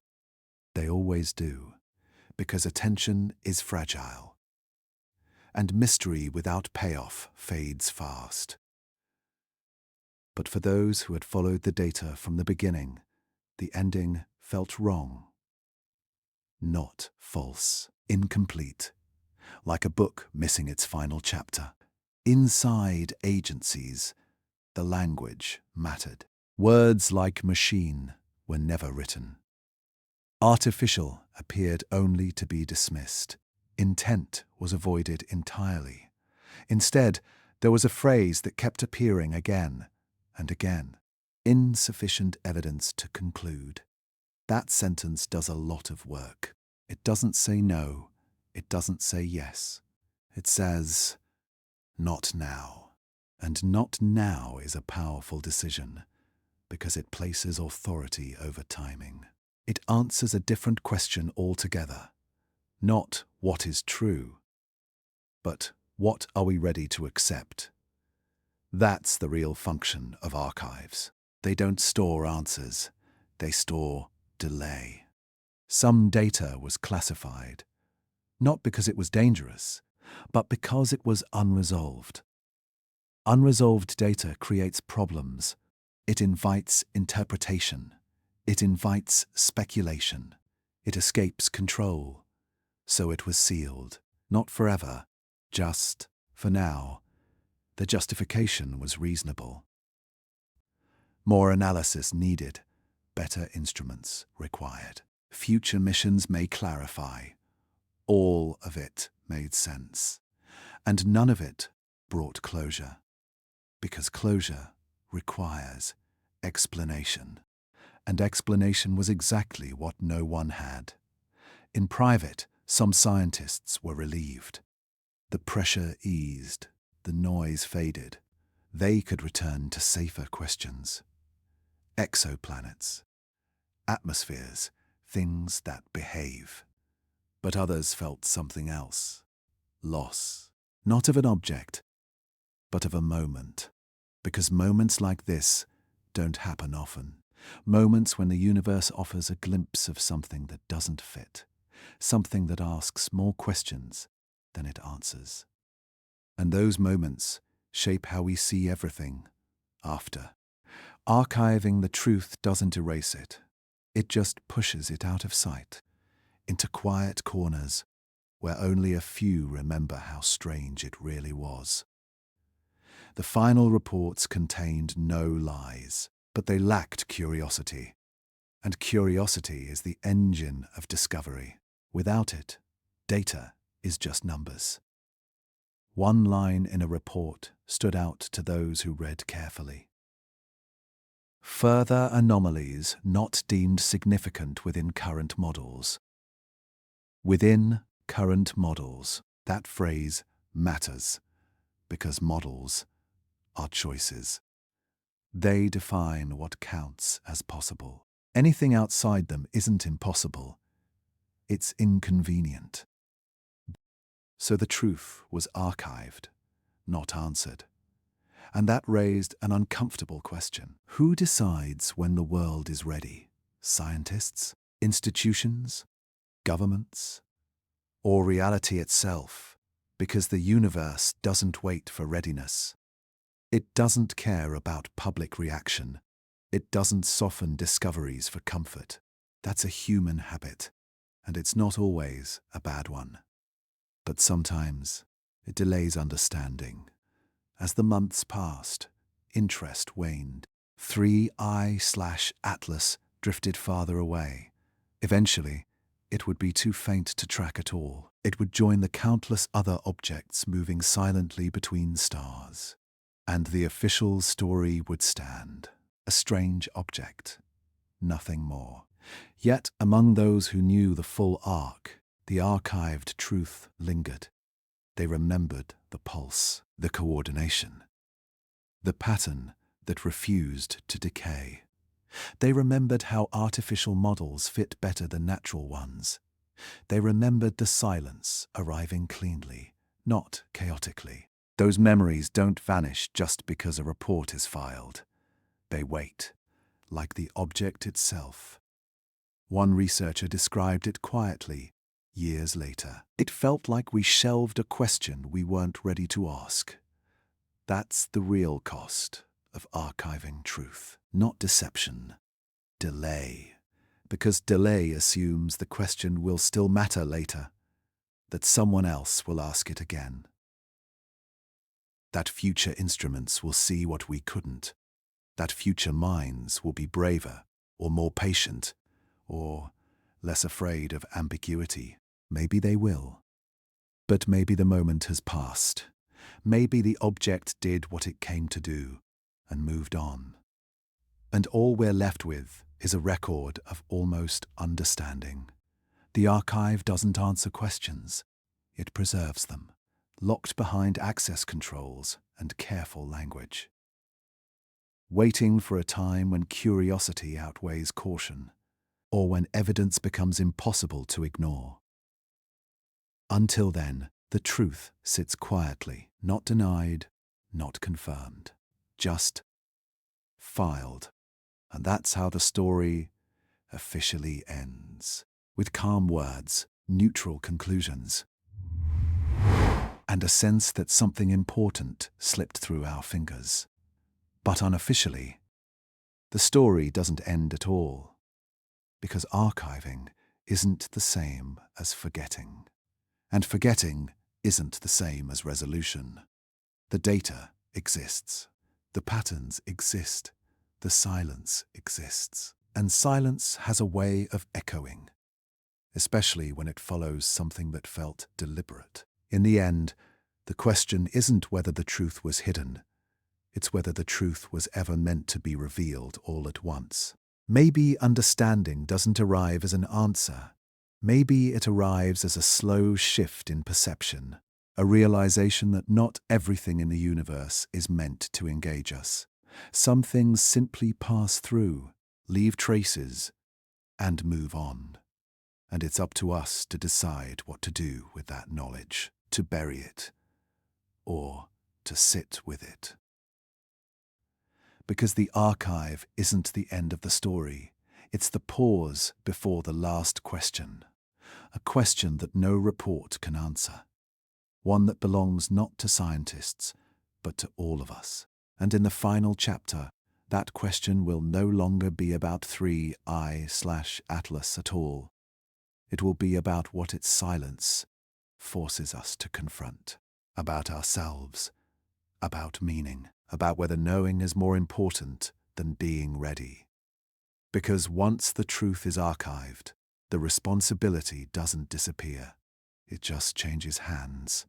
They always do, because attention is fragile. And mystery without payoff fades fast. But for those who had followed the data from the beginning, the ending felt wrong. Not false, incomplete, like a book missing its final chapter. Inside agencies, the language mattered. Words like machine were never written. Artificial appeared only to be dismissed. Intent was avoided entirely. Instead, there was a phrase that kept appearing again and again. Insufficient evidence to conclude. That sentence does a lot of work. It doesn't say no. It doesn't say yes. It says, not now. And not now is a powerful decision, because it places authority over timing. It answers a different question altogether. Not what is true, but what are we ready to accept? That's the real function of archives. They don't store answers, they store delay. Some data was classified, not because it was dangerous, but because it was unresolved. Unresolved data creates problems. It invites interpretation. It invites speculation. It escapes control. So it was sealed, not forever, just for now. The justification was reasonable. More analysis needed, better instruments required. Future missions may clarify. All of it made sense. And none of it brought closure. Because closure requires explanation. And explanation was exactly what no one had. In private, some scientists were relieved. The pressure eased, the noise faded. They could return to safer questions. Exoplanets, atmospheres, things that behave. But others felt something else. Loss, not of an object, but of a moment. Because moments like this don't happen often. Moments when the universe offers a glimpse of something that doesn't fit. Something that asks more questions than it answers. And those moments shape how we see everything after. Archiving the truth doesn't erase it. It just pushes it out of sight, into quiet corners where only a few remember how strange it really was. The final reports contained no lies, but they lacked curiosity. And curiosity is the engine of discovery. Without it, data is just numbers. One line in a report stood out to those who read carefully. Further anomalies not deemed significant within current models. Within current models, that phrase matters because models are choices. They define what counts as possible. Anything outside them isn't impossible. It's inconvenient. So the truth was archived, not answered. And that raised an uncomfortable question. Who decides when the world is ready? Scientists? Institutions? Governments? Or reality itself? Because the universe doesn't wait for readiness. It doesn't care about public reaction. It doesn't soften discoveries for comfort. That's a human habit, and it's not always a bad one. But sometimes it delays understanding. As the months passed, interest waned. 3I/Atlas drifted farther away. Eventually, it would be too faint to track at all. It would join the countless other objects moving silently between stars. And the official story would stand. A strange object, nothing more. Yet among those who knew the full arc, the archived truth lingered. They remembered the pulse, the coordination, the pattern that refused to decay. They remembered how artificial models fit better than natural ones. They remembered the silence arriving cleanly, not chaotically. Those memories don't vanish just because a report is filed. They wait, like the object itself. One researcher described it quietly, years later. It felt like we shelved a question we weren't ready to ask. That's the real cost of archiving truth, not deception. Delay. Because delay assumes the question will still matter later, that someone else will ask it again. That future instruments will see what we couldn't. That future minds will be braver, or more patient, or less afraid of ambiguity. Maybe they will. But maybe the moment has passed. Maybe the object did what it came to do and moved on. And all we're left with is a record of almost understanding. The archive doesn't answer questions. It preserves them, locked behind access controls and careful language. Waiting for a time when curiosity outweighs caution, or when evidence becomes impossible to ignore. Until then, the truth sits quietly, not denied, not confirmed, just filed. And that's how the story officially ends, with calm words, neutral conclusions, and a sense that something important slipped through our fingers. But unofficially, the story doesn't end at all, because archiving isn't the same as forgetting. And forgetting isn't the same as resolution. The data exists. The patterns exist. The silence exists. And silence has a way of echoing, especially when it follows something that felt deliberate. In the end, the question isn't whether the truth was hidden. It's whether the truth was ever meant to be revealed all at once. Maybe understanding doesn't arrive as an answer. Maybe it arrives as a slow shift in perception, a realization that not everything in the universe is meant to engage us. Some things simply pass through, leave traces, and move on. And it's up to us to decide what to do with that knowledge, to bury it, or to sit with it. Because the archive isn't the end of the story, it's the pause before the last question. A question that no report can answer. One that belongs not to scientists, but to all of us. And in the final chapter, that question will no longer be about 3I/Atlas at all. It will be about what its silence forces us to confront. About ourselves, about meaning, about whether knowing is more important than being ready. Because once the truth is archived, the responsibility doesn't disappear. It just changes hands.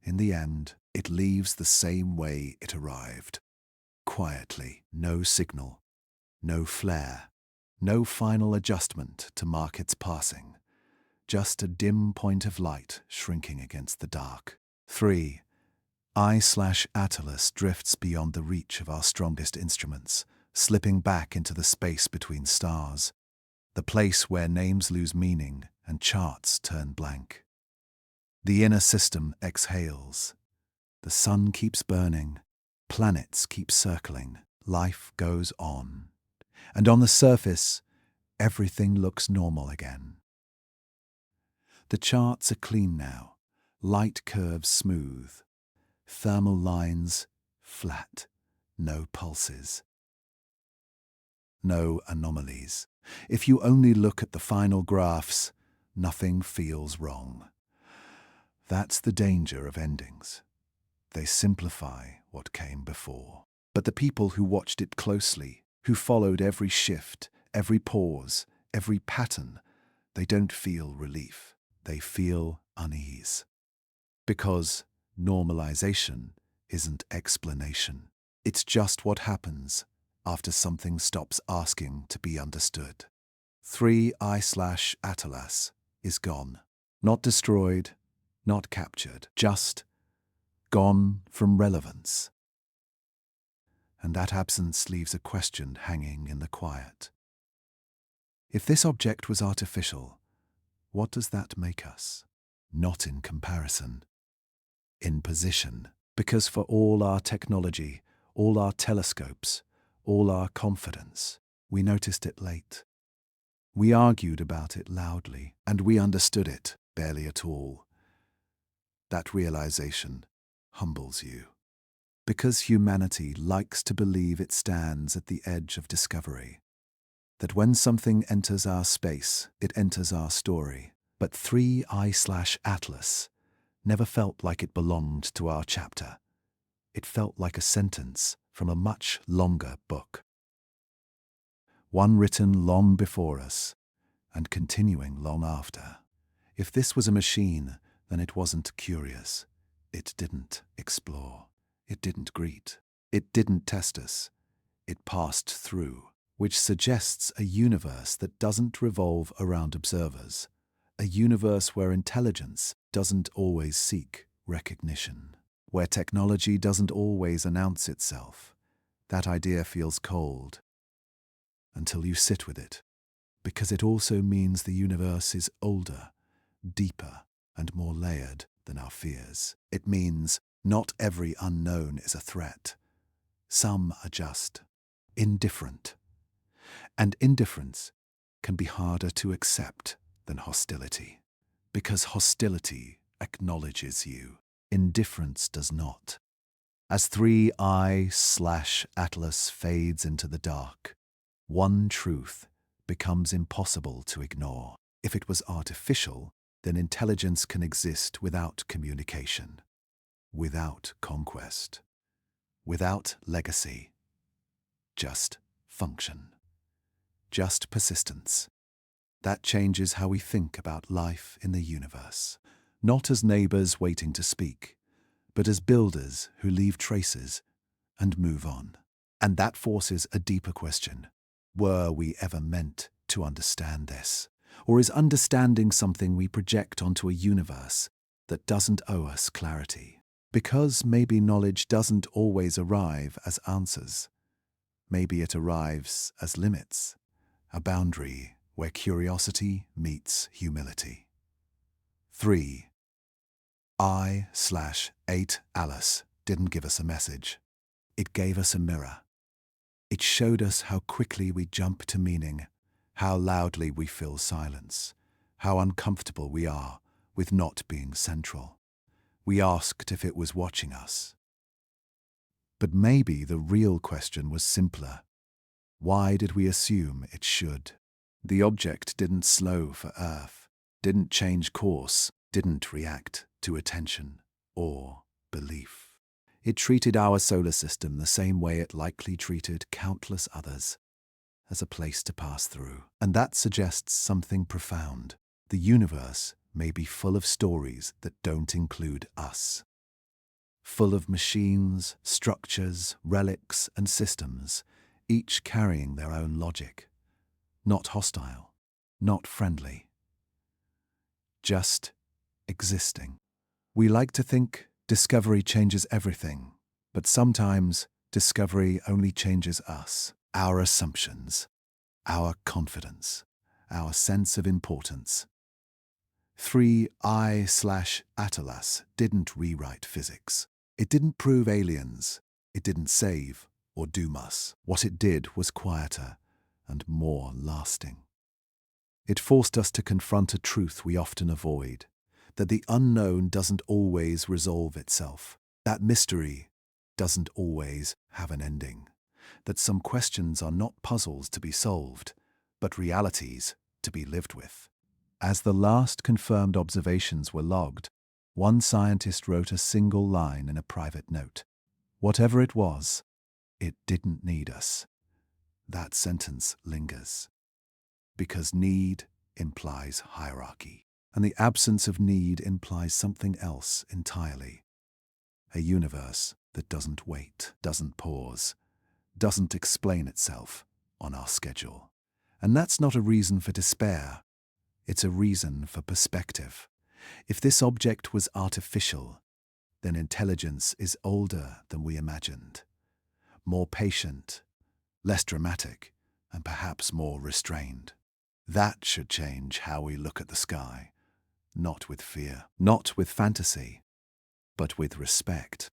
In the end, it leaves the same way it arrived. Quietly, no signal, no flare, no final adjustment to mark its passing. Just a dim point of light shrinking against the dark. 3I/Atlas drifts beyond the reach of our strongest instruments, slipping back into the space between stars. The place where names lose meaning and charts turn blank. The inner system exhales. The sun keeps burning. Planets keep circling. Life goes on. And on the surface, everything looks normal again. The charts are clean now. Light curves smooth. Thermal lines flat. No pulses. No anomalies. If you only look at the final graphs, nothing feels wrong. That's the danger of endings. They simplify what came before. But the people who watched it closely, who followed every shift, every pause, every pattern, they don't feel relief. They feel unease. Because normalization isn't explanation. It's just what happens after something stops asking to be understood. 3I/Atlas is gone. Not destroyed, not captured, just gone from relevance. And that absence leaves a question hanging in the quiet. If this object was artificial, what does that make us? Not in comparison, in position. Because for all our technology, all our telescopes, all our confidence, we noticed it late. We argued about it loudly, and we understood it barely at all. That realization humbles you. Because humanity likes to believe it stands at the edge of discovery. That when something enters our space, it enters our story. But 3I/Atlas never felt like it belonged to our chapter. It felt like a sentence from a much longer book. One written long before us and continuing long after. If this was a machine, then it wasn't curious. It didn't explore. It didn't greet. It didn't test us. It passed through, which suggests a universe that doesn't revolve around observers, a universe where intelligence doesn't always seek recognition, where technology doesn't always announce itself. That idea feels cold until you sit with it, because it also means the universe is older, deeper, and more layered than our fears. It means not every unknown is a threat. Some are just indifferent. And indifference can be harder to accept than hostility, because hostility acknowledges you. Indifference does not. As 3I/Atlas fades into the dark, one truth becomes impossible to ignore. If it was artificial, then intelligence can exist without communication, without conquest, without legacy. Just function. Just persistence. That changes how we think about life in the universe. Not as neighbors waiting to speak, but as builders who leave traces and move on. And that forces a deeper question. Were we ever meant to understand this? Or is understanding something we project onto a universe that doesn't owe us clarity? Because maybe knowledge doesn't always arrive as answers. Maybe it arrives as limits, a boundary where curiosity meets humility. 3I/8 didn't give us a message. It gave us a mirror. It showed us how quickly we jump to meaning, how loudly we fill silence, how uncomfortable we are with not being central. We asked if it was watching us. But maybe the real question was simpler. Why did we assume it should? The object didn't slow for Earth, didn't change course, didn't react to attention or belief. It treated our solar system the same way it likely treated countless others, as a place to pass through. And that suggests something profound. The universe may be full of stories that don't include us. Full of machines, structures, relics, and systems, each carrying their own logic. Not hostile, not friendly. Just existing. We like to think discovery changes everything, but sometimes discovery only changes us, our assumptions, our confidence, our sense of importance. 3I/Atlas didn't rewrite physics. It didn't prove aliens. It didn't save or doom us. What it did was quieter and more lasting. It forced us to confront a truth we often avoid, that the unknown doesn't always resolve itself, that mystery doesn't always have an ending, that some questions are not puzzles to be solved, but realities to be lived with. As the last confirmed observations were logged, One scientist wrote a single line in a private note. Whatever it was, it didn't need us. That sentence lingers. Because need implies hierarchy, and the absence of need implies something else entirely. A universe that doesn't wait, doesn't pause, doesn't explain itself on our schedule. And that's not a reason for despair. It's a reason for perspective. If this object was artificial, then intelligence is older than we imagined, more patient, less dramatic, and perhaps more restrained. That should change how we look at the sky, not with fear, not with fantasy, but with respect.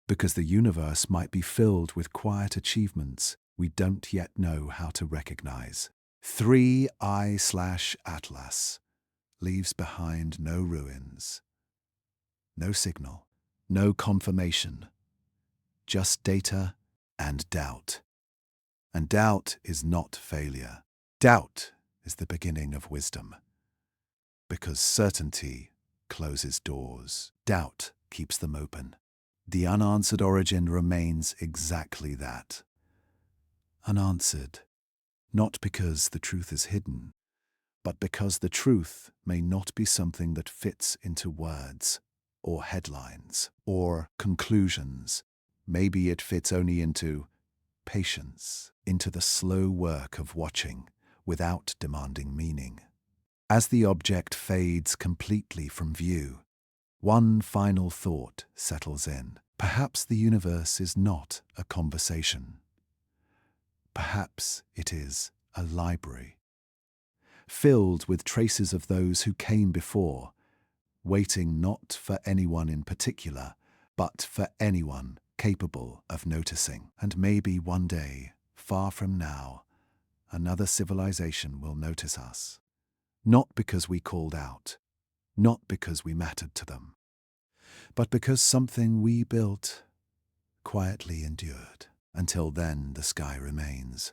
Because the universe might be filled with quiet achievements we don't yet know how to recognize. 3IATLAS leaves behind no ruins, no signal, no confirmation, just data and doubt. And doubt is not failure. Doubt is the beginning of wisdom. Because certainty closes doors, doubt keeps them open. The unanswered origin remains exactly that. Unanswered, not because the truth is hidden, but because the truth may not be something that fits into words, or headlines, or conclusions. Maybe it fits only into patience, into the slow work of watching without demanding meaning. As the object fades completely from view, one final thought settles in. Perhaps the universe is not a conversation. Perhaps it is a library, filled with traces of those who came before, waiting not for anyone in particular, but for anyone capable of noticing. And maybe one day, far from now, another civilization will notice us. Not because we called out, not because we mattered to them, but because something we built quietly endured. Until then, the sky remains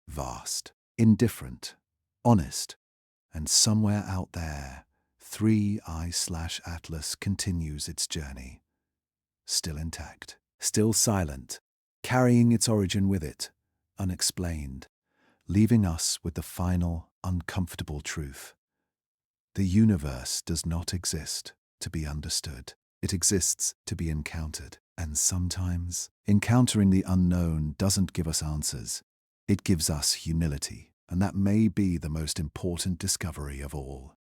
vast, indifferent, honest, and somewhere out there, 3I/Atlas continues its journey. Still intact, still silent, carrying its origin with it, unexplained, leaving us with the final, uncomfortable truth. The universe does not exist to be understood. It exists to be encountered. And sometimes, encountering the unknown doesn't give us answers. It gives us humility. And that may be the most important discovery of all.